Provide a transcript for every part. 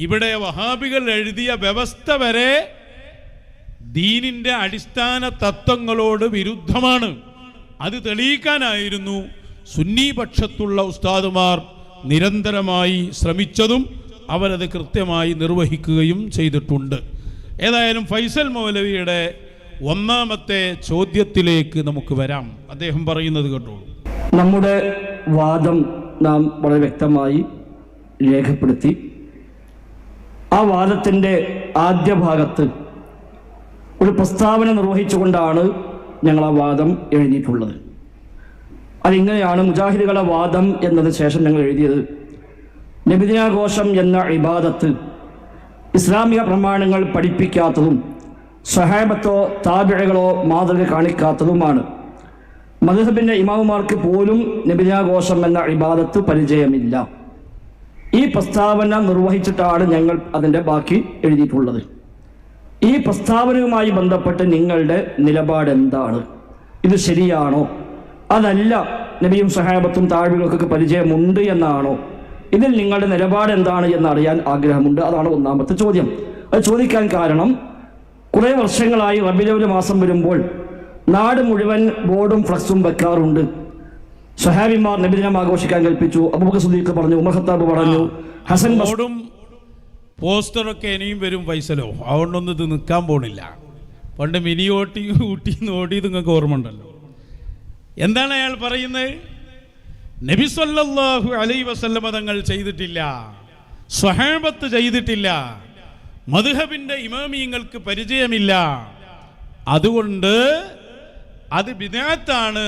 ഇവിടെ വഹാബികൾ എഴുതിയ വ്യവസ്ഥ വരെ ദീനിന്റെ അടിസ്ഥാന തത്വങ്ങളോട് വിരുദ്ധമാണ്. അത് തെളിയിക്കാനായിരുന്നു സുന്നി പക്ഷത്തുള്ള ഉസ്താദുമാർ നിരന്തരമായി ശ്രമിച്ചതും അവരത് കൃത്യമായി നിർവഹിക്കുകയും ചെയ്തിട്ടുണ്ട്. ഏതായാലും ഫൈസൽ മൗലവിയുടെ ഒന്നാമത്തെ ചോദ്യത്തിലേക്ക് നമുക്ക് വരാം. അദ്ദേഹം പറയുന്നത് കേട്ടോളൂ. നമ്മുടെ വാദം നാം വളരെ വ്യക്തമായി രേഖപ്പെടുത്തി. ആ വാദത്തിൻ്റെ ആദ്യ ഭാഗത്ത് ഒരു പ്രസ്താവന നിർവഹിച്ചുകൊണ്ടാണ് ഞങ്ങൾ ആ വാദം എഴുതിയിട്ടുള്ളത്. അതിങ്ങനെയാണ് മുജാഹിദുകളുടെ വാദം എന്നതിന് ശേഷം ഞങ്ങൾ എഴുതിയത്: നബിദിനാഘോഷം എന്ന ഇബാദത്ത് ഇസ്ലാമിക പ്രമാണങ്ങൾ പഠിപ്പിക്കാത്തതും സ്വഹാബത്തോ താബിഈകളോ മാതൃക കാണിക്കാത്തതുമാണ്. മദ്ഹബിൻ്റെ ഇമാമുമാർക്ക് പോലും നബിദിനാഘോഷം എന്ന ഇബാദത്ത് പരിചയമില്ല. ഈ പ്രസ്താവന നിർവഹിച്ചിട്ടാണ് ഞങ്ങൾ അതിൻ്റെ ബാക്കി എഴുതിയിട്ടുള്ളത്. ഈ പ്രസ്താവനയുമായി ബന്ധപ്പെട്ട് നിങ്ങളുടെ നിലപാട് എന്താണ്? ഇത് ശരിയാണോ? അതല്ല, നബിയും സഹാബത്തും താബിഈകൾക്കൊക്കെ പരിചയമുണ്ട് എന്നാണോ? ഇതിൽ നിങ്ങളുടെ നിലപാട് എന്താണ് എന്നറിയാൻ ആഗ്രഹമുണ്ട്. അതാണ് ഒന്നാമത്തെ ചോദ്യം. അത് ചോദിക്കാൻ കാരണം, കുറേ വർഷങ്ങളായി റബീഉൽ അവ്വൽ മാസം വരുമ്പോൾ നാട് മുഴുവൻ ബോർഡും ഫ്ലക്സും വെക്കാറുണ്ട്. സ്വഹാബിമാർ നബിദിനം ആഘോഷിക്കാൻ കൽപ്പിച്ചു. അബൂബക്കർ സിദ്ദീഖ് പറഞ്ഞു, ഉമർ ഖത്താബ് പറഞ്ഞു, ഹസൻ ബോർഡും പോസ്റ്ററൊക്കെ ഇനിയും വരും ഫൈസലോ. അതുകൊണ്ടൊന്നും ഇത് നിൽക്കാൻ പോണില്ല. പണ്ട് മിനി ഊട്ടിന്ന് ഓടി നിങ്ങൾക്ക് ഓർമ്മ ഉണ്ടല്ലോ. എന്താണ് അയാൾ പറയുന്നത്? നബി സല്ലല്ലാഹു അലൈഹി വസല്ലമ തങ്ങൾ ചെയ്തിട്ടില്ല, സ്വഹാബത്ത് ചെയ്തിട്ടില്ല, മദ്ഹബിന്റെ ഇമാമിയങ്ങൾക്ക് പരിചയമില്ല, അതുകൊണ്ട് അത് ബിദ്അത്താണ്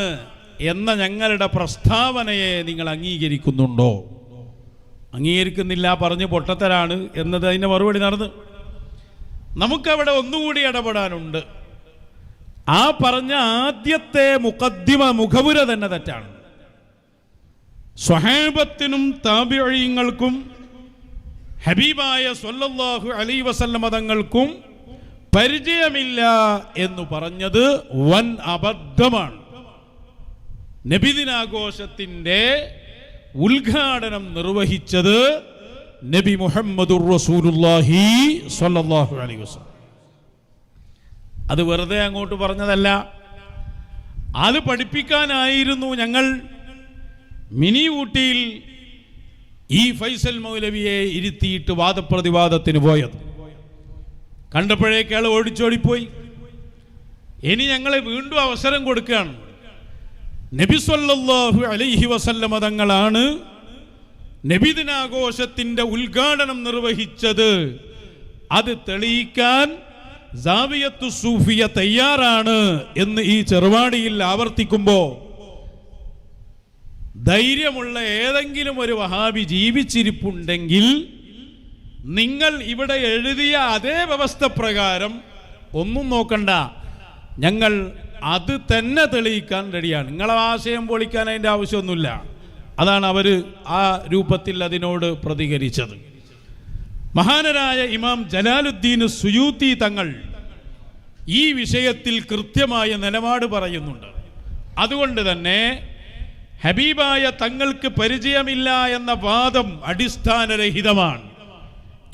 എന്ന ഞങ്ങളുടെ പ്രസ്താവനയെ നിങ്ങൾ അംഗീകരിക്കുന്നുണ്ടോ? അംഗീകരിക്കുന്നില്ല, പറഞ്ഞ് പൊട്ടത്തരാണ് എന്നത് അതിൻ്റെ മറുപടി നടന്നു. നമുക്കവിടെ ഒന്നുകൂടി ഇടപെടാനുണ്ട്. ആ പറഞ്ഞ ആദ്യത്തെ മുഖവുര തന്നെ തെറ്റാണ്. സ്വഹാബത്തിനും താബിഈങ്ങൾക്കും ഹബീബായ സ്വല്ലല്ലാഹു അലൈഹി വസല്ലമ തങ്ങൾക്കും പരിചയമില്ല എന്ന് പറഞ്ഞത് വൻ അബദ്ധമാണ്. നബിദിനാഘോഷത്തിൻ്റെ ഉദ്ഘാടനം നിർവഹിച്ചത് നബി മുഹമ്മദുർ റസൂലുള്ളാഹി സ്വല്ലല്ലാഹു അലൈഹി വസല്ലം. അത് വെറുതെ അങ്ങോട്ട് പറഞ്ഞതല്ല, അത് പഠിപ്പിക്കാനായിരുന്നു ഞങ്ങൾ മിനി ഊട്ടിയിൽ ഈ ഫൈസൽ മൗലവിയെ ഇരുത്തിയിട്ട് വാദപ്രതിവാദത്തിന് പോയത്. കണ്ടപ്പോഴേക്കാൾ ഓടിച്ചോടിപ്പോയി. ഇനി ഞങ്ങളെ വീണ്ടും അവസരം കൊടുക്കുകയാണ്. നബി സല്ലല്ലാഹു അലൈഹി വസല്ലമ തങ്ങളാണ് നബിദിനാഘോഷത്തിന്റെ ഉദ്ഘാടനം നിർവഹിച്ചത്. അത് തെളിയിക്കാൻ സാവിയത്തു സൂഫിയ തയ്യാറാണ് എന്ന് ഈ ചെറുവാടിയിൽ ആവർത്തിക്കുമ്പോൾ ധൈര്യമുള്ള ഏതെങ്കിലും ഒരു വഹാബി ജീവിച്ചിരിപ്പുണ്ടെങ്കിൽ നിങ്ങൾ ഇവിടെ എഴുതിയ അതേ വ്യവസ്ഥ പ്രകാരം ഒന്നും നോക്കണ്ട, ഞങ്ങൾ അത് തന്നെ തെളിയിക്കാൻ റെഡിയാണ്. നിങ്ങളെ ആശയം പൊളിക്കാൻ അതിൻ്റെ ആവശ്യമൊന്നുമില്ല. അതാണ് അവർ ആ രൂപത്തിൽ അതിനോട് പ്രതികരിച്ചത്. മഹാനരായ ഇമാം ജലാലുദ്ദീൻ സുയൂത്തി തങ്ങൾ ഈ വിഷയത്തിൽ കൃത്യമായ നിലപാട് പറയുന്നുണ്ട്. അതുകൊണ്ട് തന്നെ ഹബീബായ തങ്ങൾക്ക് പരിചയമില്ല എന്ന വാദം അടിസ്ഥാനരഹിതമാണ്.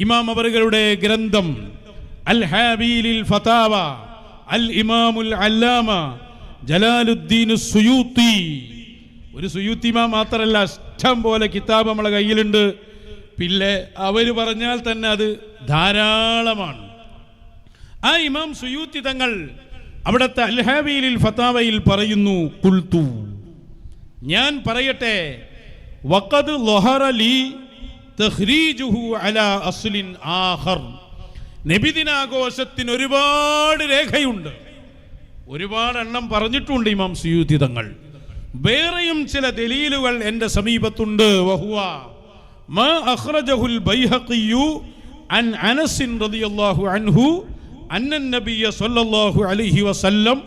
ഇമാം അവരുടെ ഗ്രന്ഥം അൽ ഹാബീലിൽ ഫതാവ അൽ ഇമാമുൽ അല്ലാമ ജലാലുദ്ദീൻ സുയൂത്തി, ഒരു സുയൂത്തി ഇമാം മാത്രമല്ല, ഇഷ്ടം പോലെ കിതാബ് നമ്മളെ കയ്യിലുണ്ട്. പിന്നെ അവർ പറഞ്ഞാൽ തന്നെ അത് ധാരാളമാണ്. ആ ഇമാം സുയൂത്തി തങ്ങൾ അവിടുത്തെ അൽ ഹാബീലിൽ ഫതാവയിൽ പറയുന്നു, ഖുൽതു, ഞാൻ പറയട്ടെ, വഖദ് ലഹറ ലി തഖ്രീജുഹു അലാ അസ്ലിൻ ആഖർ. നബിദിനാഘോഷത്തിന് ഒരുപാട് രേഖയുണ്ട്, ഒരുപാട് എണ്ണം പറഞ്ഞിട്ടുണ്ട് ഇമാം സുയൂത്തി തങ്ങൾ. വേറെയും ചില ദലീലുകൾ എൻ്റെ സമീപത്തുണ്ട്. വഹുവ മാ അഖ്റജഹുൽ ബൈഹഖിയു അൻ അനസ് റളിയല്ലാഹു അൻഹു അന്ന നബിയ സല്ലല്ലാഹു അലൈഹി വസല്ലം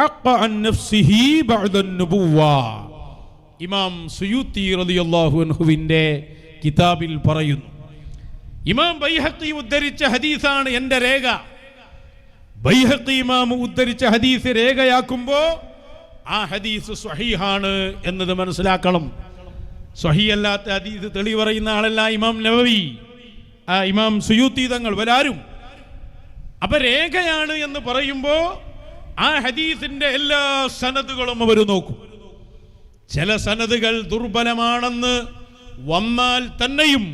അഖ അൻ നഫ്സിഹി ബഅദ നുബുവ്വ. ഇമാം സുയൂത്തി റളിയല്ലാഹു അൻഹുവിൻ്റെ കിതാബിൽ പറയുന്നു. ഇമാം ബൈഹഖി ഉദ്ധരിച്ച ഹദീസാണ് എൻ്റെ രേഖ. ബൈഹഖി ഇമാം ഉദ്ധരിച്ച ഹദീസ് രേഖയാക്കുമ്പോൾ ആ ഹദീസ് സ്വഹീഹാണ് എന്നത് മനസ്സിലാക്കണം. സ്വഹീഹല്ലാത്ത ഹദീസ് തെളിവ് പറയുന്ന ആളല്ല ഇമാം നവവി. ഇമാം സുയൂത്തി തങ്ങൾ വരാരും. അപ്പൊ രേഖയാണ് എന്ന് പറയുമ്പോൾ ആ ഹദീസിന്റെ എല്ലാ സനദുകളും അവർ നോക്കും. ചില സനദുകൾ ദുർബലമാണെന്ന് വന്നാൽ തന്നെയും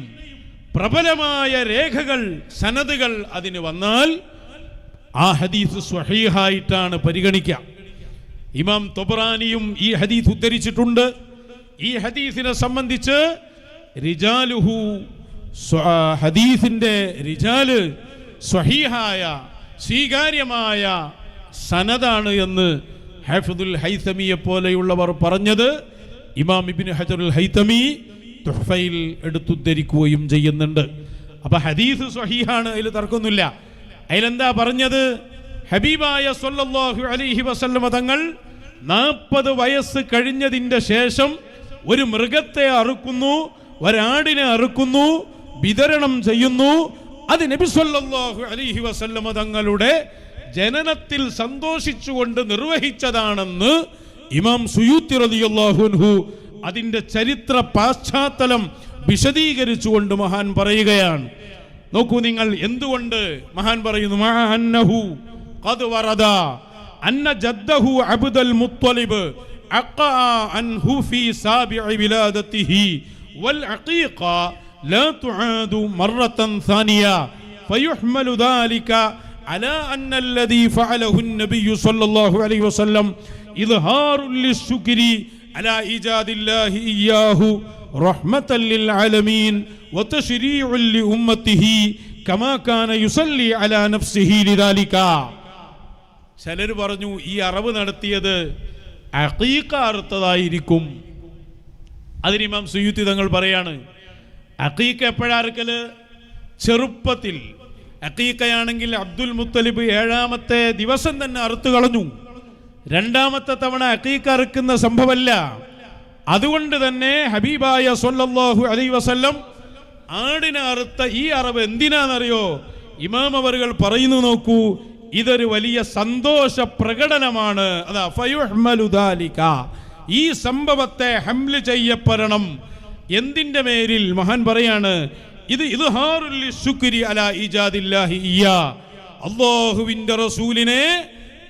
പ്രബലമായ രേഖകൾ സനദുകൾ അതിന് വന്നാൽ ആ ഹദീസ് സ്വഹീഹായിട്ടാണ് പരിഗണിക്കുക. ഇമാം തൊബറാനിയും ഈ ഹദീസ് ഉദ്ധരിച്ചിട്ടുണ്ട്. ഈ ഹദീസിനെ സംബന്ധിച്ച് റിജാലുഹു, ഹദീസിന്റെ റിജാല് സ്വഹീഹായ സ്വീകാര്യമായ സനദാണ് എന്ന് ഹാഫിദുൽ ഹൈതമിയെ പോലെയുള്ളവർ പറഞ്ഞത് ഇമാം ഇബ്നു ഹജറുൽ ഹൈതമി തുഹ്ഫയിൽ എടുത്തുദ്ധരിക്കുകയും ചെയ്യുന്നുണ്ട്. അപ്പൊ ഹദീസ് സ്വഹീഹാണ്, അതിൽ തർക്കമൊന്നുമില്ല. അതിലെന്താ പറഞ്ഞത്? ഹബീബായ സ്വല്ലല്ലാഹു അലൈഹി വസല്ലമ തങ്ങൾ 40 വയസ്സ് കഴിഞ്ഞതിന്റെ ശേഷം ഒരു മൃഗത്തെ അറുക്കുന്നു, ഒരാടിനെ അറുക്കുന്നു, വിതരണം ചെയ്യുന്നു. അത് നബി സല്ലല്ലാഹു അലൈഹി വസല്ലമ തങ്ങളുടെ ജനനത്തിൽ സന്തോഷിച്ചുകൊണ്ട് നിർവഹിച്ചതാണെന്ന് ഇമാം സുയൂത്തി റളിയല്ലാഹു അൻഹു അതിന്റെ ചരിത്ര പാശ്ചാത്തലം വിശദീകരിച്ചുകൊണ്ട് മഹാൻ പറയുകയാണ്. നോക്കൂ നിങ്ങൾ, എന്തുകൊണ്ട് മഹാൻ പറയുന്നു? മഅന്നഹു ഖദ് വറദ അന്ന ജദ്ദഹു അബ്ദുൽ മുത്തലിബ് അഖാ അൻഹു ഫീ സാബിഇ വിലാദതിഹി വൽ അഖീഖ ലാ തുആദു മറത്തൻ സാനിയ ഫയുഹ്മലു ദാലിക അലാ അന്ന الذي فعله النبي صلى الله عليه وسلم إظهار للشكر على إيجاد الله إياه رحمة للعالمين وتشريع لأمته كما كان يصلي على نفسه لذلك. ചിലർ പറഞ്ഞു ഈ അറബ് നടത്തിയത് അഖീഖ അറുത്തതായിരിക്കും. അതിന് ഇമാം സുയൂത്തി തങ്ങൾ പറയാണ്, അഖീഖ എപ്പോഴാ അറുക്കല്? ചെറുപ്പത്തിൽ. അഖീഖയാണെങ്കിൽ അബ്ദുൽ മുത്തലിബ് 7ാമത്തെ ദിവസം തന്നെ അറുത്തു കളഞ്ഞു. 2ാമത്തെ തവണ അഖീഖ അറുക്കുന്ന സംഭവമല്ല. അതുകൊണ്ട് തന്നെ ഹബീബായ സ്വല്ലല്ലാഹു അലൈഹി വസല്ലം ആടിനെ അറുത്ത ഈ അറവ് എന്തിനാണെന്നറിയോ? ഇമാം അവറുകൾ പറയുന്നു, നോക്കൂ, ഇതൊരു വലിയ സന്തോഷ പ്രകടനമാണ്. അതാ ഫയുഹ്മലു ദാലിക, ഈ സംഭവത്തെ ഹംല് ചെയ്യപ്പെടണം. എന്തിന്റെ മേലിൽ? മഹാൻ പറയാണ്, ഇത് ഇദ്ഹാറുൽ ശുക്രി അലാ ഇജാദില്ലാഹി ഇയ്യാ, അല്ലാഹുവിന്റെ റസൂലിനെ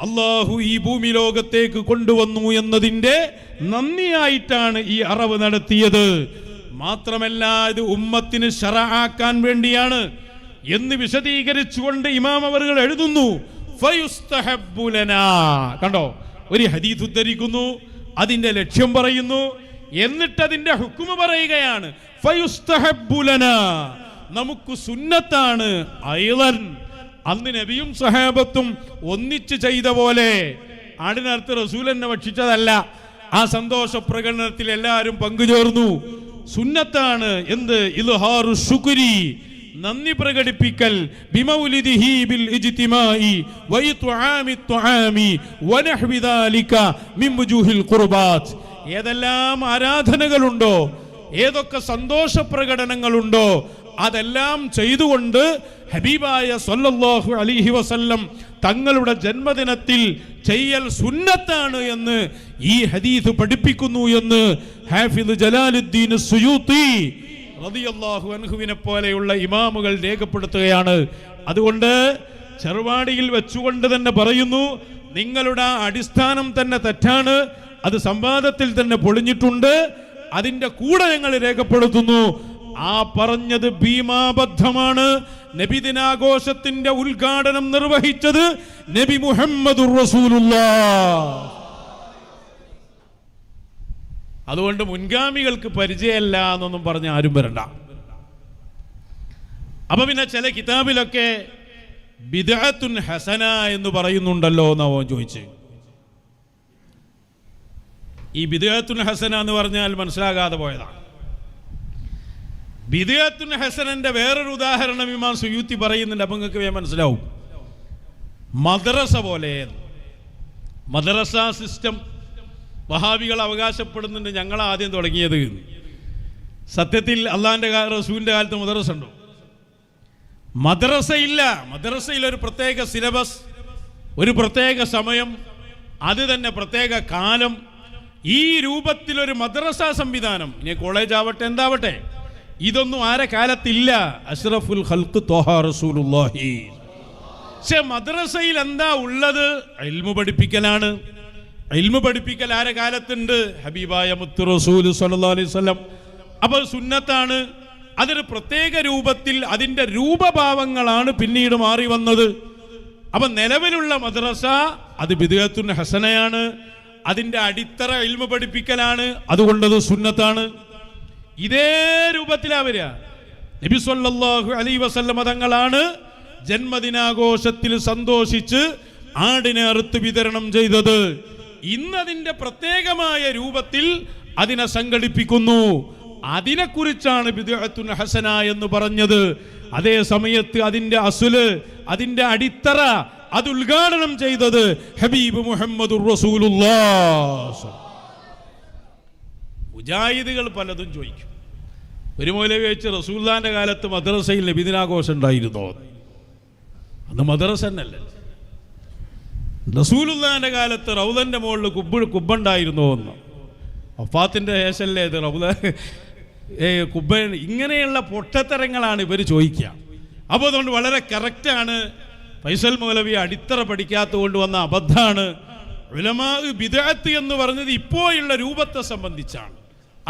അല്ലാഹു ഈ ഭൂമി ലോകത്തേക്ക് കൊണ്ടുവന്നു എന്നതിന്റെ നന്ദിയായിട്ടാണ് ഈ അറവ് നടത്തിയത്. മാത്രമല്ല ഇത് ഉമ്മത്തിന് ശറഅാക്കാൻ വേണ്ടിയാണ് എന്ന് വിശദീകരിച്ചുകൊണ്ട് ഇമാം അവറുകൾ എഴുതുന്നു, ഫയുസ്തഹബ്ബു ലനാ. കണ്ടോ, ഒരു ഹദീസ് ഉദ്ധരിക്കുന്നു, അതിന്റെ ലക്ഷ്യം പറയുന്നു, എന്നിട്ട് അതിന്റെ ഹുക്മ് പറയുകയാണ്. ഫയുസ്തഹബ്ബു ലനാ, നമുക്ക് സുന്നത്താണ്. അയ്ളൻ, അന്ന് നബിയും സഹാബത്തും ഒന്നിച്ച് ചെയ്ത പോലെ ആടിനടുത്ത് റസൂൽ എന്നെ ഭക്ഷിച്ചതല്ല. ആ സന്തോഷ പ്രകടനത്തിൽ എല്ലാവരും പങ്കുചേർന്നു. സുന്നത്താണ് എന്ത്? ഇൽഹാറു ശുക്രി, നന്ദി പ്രകടിപ്പിക്കൽ, ബിമൗലിദിഹി ബിൽ ഇജ്തിമാഇ വഇത്ആമി ത്വആമി വനഹ്വി ദാലിക മിൻ വുജൂഹിൽ ഖുർബാത്ത്. ഏതെല്ലാം ആരാധനകളുണ്ടോ, ഏതൊക്കെ സന്തോഷ പ്രകടനങ്ങളുണ്ടോ, അതെല്ലാം ചെയ്തുകൊണ്ട് ഹബീബായ സ്വല്ലല്ലാഹു അലൈഹി വസല്ലം തങ്ങളുടെ ജന്മദിനത്തിൽ ചെയ്യൽ സുന്നത്താണ് എന്ന് ഈ ഹദീസ് പഠിപ്പിക്കുന്നു എന്ന് ഹാഫിദ് ജലാലുദ്ദീൻ സുയൂത്തി റളിയല്ലാഹു അൻഹുവിനെ പോലെയുള്ള ഇമാമുകൾ രേഖപ്പെടുത്തുകയാണ്. അതുകൊണ്ട് ചെറുവാടിയിൽ വെച്ചുകൊണ്ട് തന്നെ പറയുന്നു, നിങ്ങളുടെ അടിസ്ഥാനം തന്നെ തെറ്റാണ്, അത് സംവാദത്തിൽ തന്നെ പൊളിഞ്ഞിട്ടുണ്ട്. അതിന്റെ കൂടെ ഞങ്ങൾ രേഖപ്പെടുത്തുന്നു, ആ പറഞ്ഞത് ഭീമാബദ്ധമാണ്. നബിദിനാഘോഷത്തിന്റെ ഉദ്ഘാടനം നിർവഹിച്ചത് നബി മുഹമ്മദുർ റസൂലുള്ളാഹ്. അതുകൊണ്ട് മുൻഗാമികൾക്ക് പരിചയമല്ല എന്നൊന്നും പറഞ്ഞ് ആരും വരണ്ട. അപ്പൊ പിന്നെ ചില കിതാബിലൊക്കെ ബിദ്അത്തുൻ ഹസന എന്ന് പറയുന്നുണ്ടല്ലോ എന്നാവോ ചോദിച്ച്. ഈ ബിദ്അത്തുൻ ഹസന എന്ന് പറഞ്ഞാൽ മനസ്സിലാകാതെ പോയതാണ്. ബിദ്അത്തുൻ ഹസനന്റെ വേറൊരു ഉദാഹരണം ഇമാം സുയൂത്തി പറയുന്നുണ്ട്. അപ്പൊ നിങ്ങൾക്ക് മനസ്സിലാവും. മദ്രസ പോലെ, മദ്രസ സിസ്റ്റം വഹാബികൾ അവകാശപ്പെടുന്നുണ്ട് ഞങ്ങൾ ആദ്യം തുടങ്ങിയത്. സത്യത്തിൽ അള്ളാഹിന്റെ റസൂലിന്റെ കാലത്ത് മദ്രസ ഉണ്ടോ? മദ്രസയില്ല. മദ്രസയിൽ ഒരു പ്രത്യേക സിലബസ്, ഒരു പ്രത്യേക സമയം, അത് തന്നെ പ്രത്യേക കാലം. ഈ രൂപത്തിലൊരു മദ്രസ സംവിധാനം, ഇനി കോളേജ് ആവട്ടെ എന്താവട്ടെ, ഇതൊന്നും ആരെ കാലത്തില്ല. അഷ്റഫുൽ ഖൽഖ് ത്വഹ റസൂലുള്ളാഹി. പക്ഷെ മദ്രസയിൽ എന്താ ഉള്ളത്? ഇൽമു പഠിപ്പിക്കലാണ്. ഇൽമു പഠിപ്പിക്കൽ ആരെ കാലത്തുണ്ട്? ഹബീബായ മുത്ത് റസൂൽ സ്വല്ലല്ലാഹു അലൈഹി വസല്ലം. അപ്പോൾ സുന്നത്താണ്. അതൊരു പ്രത്യേക രൂപത്തിൽ അതിൻ്റെ രൂപഭാവങ്ങളാണ് പിന്നീട് മാറി വന്നത്. അപ്പം നിലവിലുള്ള മദ്രസ അത് ബിദ്അത്തുൻ ഹസനയാണ്. അതിൻ്റെ അടിത്തറ ഇൽമു പഠിപ്പിക്കലാണ്. അതുകൊണ്ടത് സുന്നത്താണ്. ഇതേ രൂപത്തിലാണ് വരിക. നബി സല്ലല്ലാഹു അലൈഹി വസല്ലം തങ്ങളാണ് ജന്മദിനാഘോഷത്തിൽ സന്തോഷിച്ച് ആടിനെ അറുത്ത് വിതരണം ചെയ്തത്. ഇന്നതിൻ്റെ പ്രത്യേകമായ രൂപത്തിൽ അതിനെ സംഘടിപ്പിക്കുന്നു. അതിനെക്കുറിച്ചാണ് ബിദ്അത്തുൻ ഹസന എന്ന് പറഞ്ഞത്. അതേ സമയത്ത് അതിൻ്റെ അസുല്, അതിൻ്റെ അടിത്തറ, അത് ഉദ്ഘാടനം ചെയ്തത് ഹബീബ് മുഹമ്മദുർ റസൂലുള്ളാഹ്. മുജാഹിദുകൾ പലതും ചോദിക്കും. ഒരു മൗലവി വെച്ച് റസൂലുള്ളാഹിന്റെ കാലത്ത് മദ്രസയിൽ നബിദിനാഘോഷം ഉണ്ടായിരുന്നോ? അന്ന് മദ്രസ തന്നെയല്ലേ. റസൂലുള്ളാഹിന്റെ കാലത്ത് റൗദന്റെ മുകളിൽ കുബ്ബുണ്ടായിരുന്നോ എന്ന്? വഫാത്തിന്റെ ശേഷമല്ലേ ഇത് റൗദ കുബ്ബ? ഇങ്ങനെയുള്ള പൊട്ടത്തരങ്ങളാണ് ഇവർ ചോദിക്കുക. അപ്പോൾ അതുകൊണ്ട് വളരെ കറക്റ്റാണ്. ഫൈസൽ മൗലവി അടിത്തറ പഠിക്കാത്ത കൊണ്ടുവന്ന അബദ്ധാണ്. ഉലമാ ബിദ്അത്ത് എന്ന് പറഞ്ഞത് ഇപ്പോഴുള്ള രൂപത്തെ സംബന്ധിച്ചാണ്.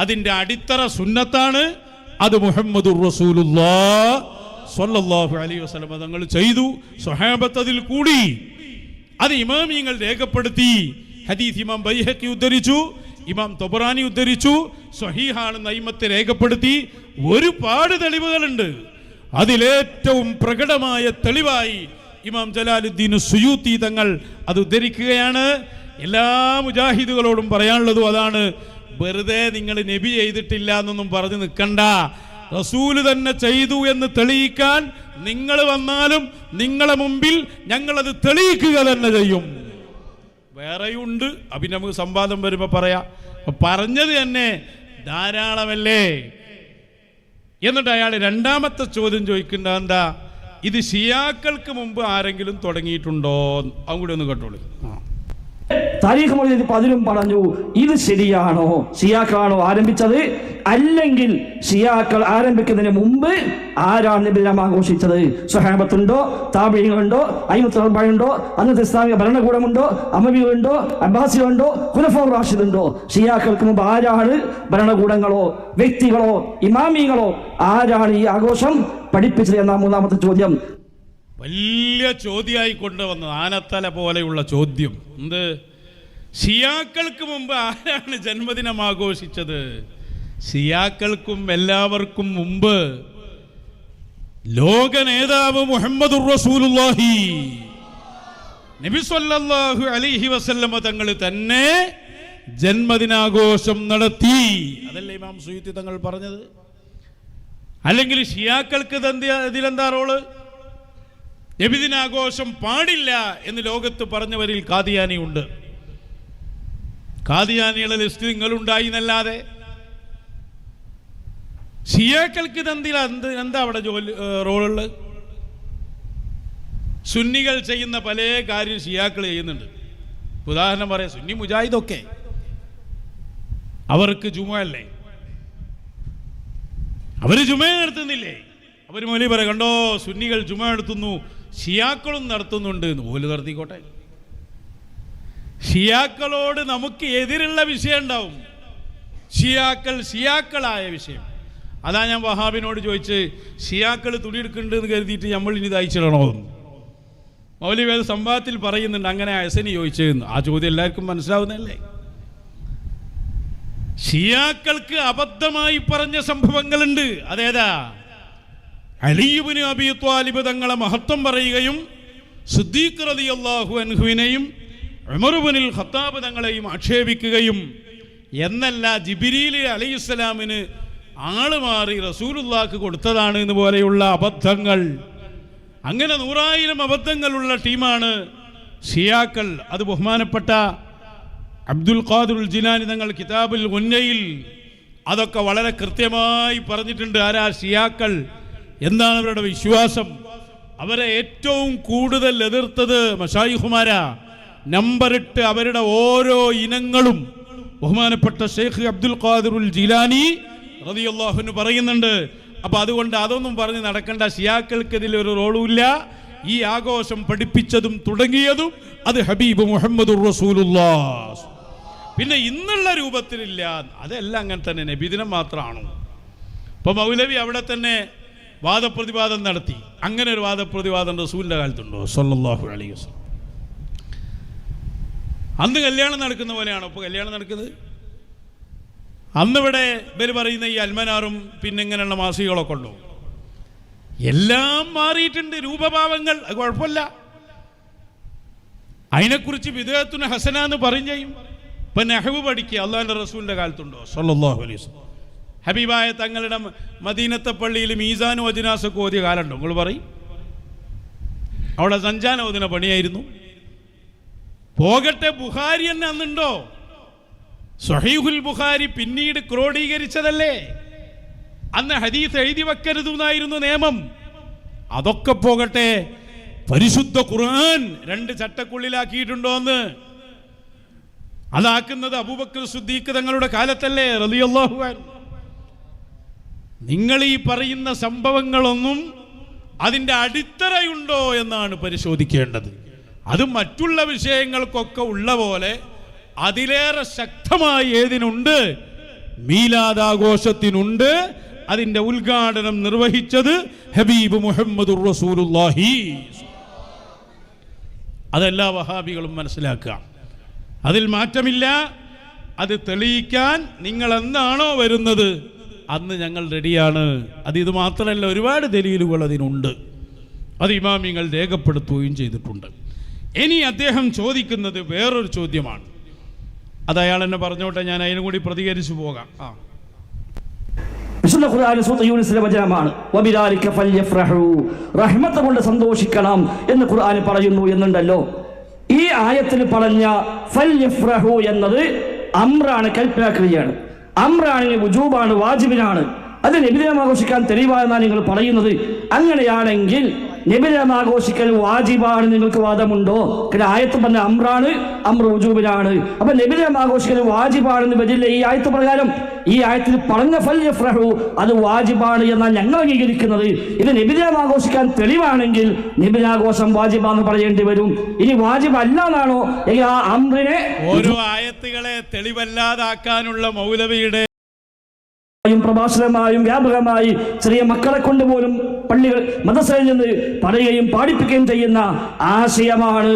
അതിൻ്റെ അടിത്തറ സുന്നത്താണ്. അത് മുഹമ്മദുർ റസൂലുള്ളാഹി സ്വല്ലല്ലാഹു അലൈഹി വസല്ലം തങ്ങൾ ചെയ്തു. സ്വഹാബത്ത് അതിൽ കൂടി. അത് ഇമാമിയങ്ങൾ രേഖപ്പെടുത്തി. ഹദീസ് ഇമാം ബൈഹഖി ഉദ്ധരിച്ചു, ഇമാം തൊബറാനി ഉദ്ധരിച്ചു, സ്വഹീഹാണെന്ന് അയിമത്ത് രേഖപ്പെടുത്തി. ഒരുപാട് തെളിവുകളുണ്ട്. അതിലേറ്റവും പ്രകടമായ തെളിവായി ഇമാം ജലാലുദ്ദീൻ സുയൂത്തി തങ്ങൾ അത് ഉദ്ധരിക്കുകയാണ്. എല്ലാ മുജാഹിദുകളോടും പറയാനുള്ളതും അതാണ്. വെറുതെ നിങ്ങൾ നബി ചെയ്തിട്ടില്ല എന്നൊന്നും പറഞ്ഞ് നിൽക്കണ്ട. റസൂല് തന്നെ ചെയ്തു എന്ന് തെളിയിക്കാൻ നിങ്ങൾ വന്നാലും നിങ്ങളെ മുമ്പിൽ ഞങ്ങളത് തെളിയിക്കുക തന്നെ ചെയ്യും. വേറെയുണ്ട്, അപ്പം നമുക്ക് സംവാദം വരുമ്പോൾ പറയാം. പറഞ്ഞത് തന്നെ ധാരാളമല്ലേ. എന്നിട്ട് അയാൾ രണ്ടാമത്തെ ചോദ്യം ചോദിക്കേണ്ട എന്താ? ഇത് ഷിയാക്കൾക്ക് മുമ്പ് ആരെങ്കിലും തുടങ്ങിയിട്ടുണ്ടോ? അതും കൂടി ഒന്ന് കേട്ടോളൂ. താരീഖ് മൗലിദ് പതിലും പറഞ്ഞു, ഇത് ശരിയാണോ? ഷിയാക്കളാണോ ആരംഭിച്ചത്? അല്ലെങ്കിൽ ഷിയാക്കൾ ആരംഭിക്കുന്നതിന് മുമ്പ് ആരാണ് നബിദിനം ആഘോഷിച്ചത്? സ്വഹാബത്തുണ്ടോ? താബിഈങ്ങളുണ്ടോ? അയ്മത്തുണ്ടോ? അന്നത്തെ ഇസ്ലാമിക ഭരണകൂടമുണ്ടോ? അമവികളുണ്ടോ? അബ്ബാസികളുണ്ടോ? ഖുലഫാഉർ റാഷിദുണ്ടോ? ഷിയാക്കൾക്ക് മുമ്പ് ആരാണ്? ഭരണകൂടങ്ങളോ വ്യക്തികളോ ഇമാമികളോ ആരാണ് ഈ ആഘോഷം പഠിപ്പിച്ചത് എന്ന മൂന്നാമത്തെ ചോദ്യം. വലിയ ചോദ്യമായി കൊണ്ടുവന്നത്, ആനത്തല പോലെയുള്ള ചോദ്യം. എന്ത്? ഷിയാക്കൾക്ക് മുമ്പ് ആരാണ് ജന്മദിനം ആഘോഷിച്ചത്? ഷിയാക്കൾക്കും എല്ലാവർക്കും മുമ്പ് ലോക നേതാവ് മുഹമ്മദുർ റസൂലുള്ളാഹി നബി സല്ലല്ലാഹു അലൈഹി വസല്ലം തങ്ങൾ തന്നെ ജന്മദിനാഘോഷം നടത്തി. അതല്ലേ ഇമാം സുയൂത്തി തങ്ങൾ പറഞ്ഞത്? അല്ലെങ്കിൽ ഷിയാക്കൾക്ക് ഇതിലെന്താ റോള്? നബിദിനാഘോഷം പാടില്ല എന്ന് ലോകത്ത് പറഞ്ഞവരിൽ ഖാദിയാനി ഉണ്ട്. ഖാദിയാനിയുടെ ലിസ്റ്റ് നിങ്ങളുണ്ടായി എന്നല്ലാതെ ഷിയാക്കൾക്ക് എന്താ അവിടെ റോളുള്ളത്? സുന്നികൾ ചെയ്യുന്ന പല കാര്യം ഷിയാക്കൾ ചെയ്യുന്നുണ്ട്. ഉദാഹരണം പറയാം, സുന്നി മുജാഹിദൊക്കെ അവർക്ക് ജുമുഅല്ലേ? അവർ ജുമുഅ നടത്തുന്നില്ലേ? അവർ മൗലവി പറയാം, കണ്ടോ സുന്നികൾ ജുമുഅ നടത്തുന്നു, ഷിയാക്കളും നടത്തുന്നുണ്ട് എന്ന്. ഓല് നടത്തിക്കോട്ടെ. ഷിയാക്കളോട് നമുക്ക് എതിരുള്ള വിഷയം ഉണ്ടാവും. ഷിയാക്കളായ വിഷയം. അതാ ഞാൻ വഹാബിനോട് ചോദിച്ച്, ഷിയാക്കൾ തുണിയെടുക്കുന്നുണ്ട് എന്ന് കരുതിയിട്ട് നമ്മൾ ഇനി തയ്ച്ചിടണോ? മൗലവി അത് സംവാദത്തിൽ പറയുന്നുണ്ട്. അങ്ങനെ ഹസനി ചോദിച്ചതെന്ന്. ആ ചോദ്യം എല്ലാവർക്കും മനസ്സിലാവുന്നതല്ലേ? ഷിയാക്കൾക്ക് അബദ്ധമായി പറഞ്ഞ സംഭവങ്ങളുണ്ട്. അതേതാ? അലി ഇബ്നു അബീ ത്വാലിബ് തങ്ങളെ മഹത്വം പറയുകയും സിദ്ദീഖ് റളിയല്ലാഹു അൻഹുവിനെയും ഉമർ ഇബ്നുൽ ഖത്താബ് തങ്ങളെയും ആക്ഷേപിക്കുകയും എന്നല്ല ജിബ്രീൽ അലൈഹിസ്സലാമിന് ആള് മാറി റസൂലുള്ളാഹിക്ക് കൊടുത്തതാണ് എന്ന് പോലെയുള്ള അബദ്ധങ്ങൾ. അങ്ങനെ 100,000 അബദ്ധങ്ങളുള്ള ടീമാണ് ഷിയാക്കൾ. അത് ബഹുമാനപ്പെട്ട അബ്ദുൽ ഖാദിർ ജിലാനി തങ്ങൾ കിതാബുൽ ഗുന്നയിൽ അതൊക്കെ വളരെ കൃത്യമായി പറഞ്ഞിട്ടുണ്ട്. ആരാ ഷിയാക്കൾ, എന്താണ് അവരുടെ വിശ്വാസം. അവരെ ഏറ്റവും കൂടുതൽ എതിർത്തത് മശായിഖുമാരാ. നമ്പറിട്ട് അവരുടെ ഓരോ ഇനങ്ങളും ബഹുമാനപ്പെട്ട ഷെയ്ഖ് അബ്ദുൽ ഖാദിർ ജിലാനി റളിയല്ലാഹു അൻഹു പറയുന്നുണ്ട്. അപ്പൊ അതുകൊണ്ട് അതൊന്നും പറഞ്ഞ് നടക്കേണ്ട, ഷിയാക്കൾക്ക് ഇതിലൊരു റോളുമില്ല. ഈ ആഘോഷം പഠിപ്പിച്ചതും തുടങ്ങിയതും അത് ഹബീബ് മുഹമ്മദുർ റസൂലുള്ളാഹ്. പിന്നെ ഇന്നുള്ള രൂപത്തിലില്ല, അതെല്ലാം അങ്ങനെ തന്നെ നബിദിനം മാത്രമാണ്. ഇപ്പൊ മൗലവി അവിടെ തന്നെ വാദപ്രതിവാദം നടത്തി. അങ്ങനെ ഒരു വാദപ്രതിവാദം റസൂലിന്റെ കാലത്തുണ്ടോ സല്ലല്ലാഹു അലൈഹി വസല്ലം? അന്ന് കല്യാണം നടക്കുന്ന പോലെയാണോ ഇപ്പോൾ കല്യാണം നടക്കുന്നത്? അന്നിവിടെ ഇവർ പറയുന്ന ഈ അൽമനാറും പിന്നെ ഇങ്ങനെയുള്ള മാസികകളൊക്കെ ഉണ്ടോ? എല്ലാം മാറിയിട്ടുണ്ട്, രൂപഭാവങ്ങൾ. അത് കുഴപ്പമില്ല, അതിനെക്കുറിച്ച് വിദേഹത്തുന ഹസന എന്ന് പറയും ചെയ്യും. ഇപ്പൊ നെഹ്വ് പഠിക്കുക അള്ളാഹിന്റെ റസൂലിന്റെ കാലത്തുണ്ടോ സല്ലല്ലാഹു അലൈഹി വസല്ലം? ഹബീബായ തങ്ങളുടെ മദീനത്തെ പള്ളിയിൽ മീസാനും അജ്നാസൊക്കെ ഓതിയ കാലമുണ്ടോ? നിങ്ങൾ പറയും. അവിടെ സഞ്ചാന ഓതിന പണിയായിരുന്നു. പോകട്ടെ, ബുഖാരി തന്നെ അന്നുണ്ടോ? സ്വഹീഹുൽ ബുഖാരി പിന്നീട് ക്രോഡീകരിച്ചതല്ലേ? അന്ന് ഹദീസ് എഴുതി വെക്കരുത് എന്നായിരുന്നു നിയമം. അതൊക്കെ പോകട്ടെ, പരിശുദ്ധ ഖുർആൻ 2 ചട്ടക്കുള്ളിലാക്കിയിട്ടുണ്ടോ എന്ന്? അതാക്കുന്നത് അബൂബക്കർ സിദ്ദീഖ് തങ്ങളുടെ കാലത്തല്ലേ റളിയല്ലാഹു അൻഹു. നിങ്ങൾ ഈ പറയുന്ന സംഭവങ്ങളൊന്നും അതിൻ്റെ അടിത്തറയുണ്ടോ എന്നാണ് പരിശോധിക്കേണ്ടത്. അത് മറ്റുള്ള വിഷയങ്ങൾക്കൊക്കെ ഉള്ള പോലെ അതിലേറെ ശക്തമായി ഏതിനുണ്ട്? മീലാദാഘോഷത്തിനുണ്ട്. അതിൻ്റെ ഉദ്ഘാടനം നിർവഹിച്ചത് ഹബീബ് മുഹമ്മദുർ റസൂലുള്ളാഹി. അതെല്ലാ വഹാബികളും മനസ്സിലാക്കുക, അതിൽ മാറ്റമില്ല. അത് തെളിയിക്കാൻ നിങ്ങൾ എന്നാണോ വരുന്നത് അന്ന് ഞങ്ങൾ റെഡിയാണ്. ഇത് മാത്രമല്ല, ഒരുപാട് ദലീലുകൾ അതിനുണ്ട്. അത് ഇമാമിങ്ങൾ രേഖപ്പെടുത്തുകയും ചെയ്തിട്ടുണ്ട്. ഇനി അദ്ദേഹം ചോദിക്കുന്നത് വേറൊരു ചോദ്യമാണ്. അത് അയാൾ എന്നെ പറഞ്ഞോട്ടെ, ഞാൻ അതിനും കൂടി പ്രതികരിച്ചു പോകാം. വിശുദ്ധ ഖുർആനിലെ സൂറത്ത് യൂനിസിലെ വചനമാണ് വബിദാലിക ഫൽയഫ്റഹു, റഹ്മത്ത് കൊണ്ട് സന്തോഷിക്കണം എന്ന് ഖുർആൻ പറയുന്നു എന്നുണ്ടല്ലോ. ഈ ആയത്തിൽ പറഞ്ഞ ഫൽയഫ്റഹു എന്നത് അംറാണ്, കൽപ്പനാക്രിയയാണ്. അംറാണെങ്കിൽ വുജൂബാണ്, വാജിബിനാണ്. അത് നബിദിനം ആഘോഷിക്കാൻ തെളിവാണെന്നാണ് നിങ്ങൾ പറയുന്നത്. അങ്ങനെയാണെങ്കിൽ നബിദിനം ആഘോഷിക്കൽ വാജിബാണ് നിങ്ങൾക്ക് വാദമുണ്ടോ? കാരണം ആയത്ത് പറഞ്ഞ അംറാണ്, അംറ് വുജൂബിനാണ്. അപ്പൊ നബിദിനം ആഘോഷിക്കൽ വാജിബാണെന്ന് വരില്ല ഈ ആയത്ത് പ്രകാരം. ഈ ആയത്തിൽ പറഞ്ഞ ഫൽയഫ്റഹു അത് വാജിബാണ് എന്നാണ് ഞങ്ങൾ അംഗീകരിക്കുന്നത്. ഇത് നബിദിനം ആഘോഷിക്കാൻ തെളിവാണെങ്കിൽ നബിദിനാഘോഷം വാജിബാന്ന് പറയേണ്ടി വരും. ഇനി വാജിബ് അല്ല എന്നാണോ എങ്കിൽ ആ അംറിനെ ഓരോ ആയത്തുകളെ തെളിവല്ലാതാക്കാനുള്ള മൗലവിയുടെ പ്രഭാഷണമായും വ്യാപകമായി ചെറിയ മക്കളെ കൊണ്ട് പോലും പള്ളികൾ മദ്രസയിൽ നിന്ന് പറയുകയും പാടിപ്പിക്കുകയും ചെയ്യുന്ന ആശയമാണ്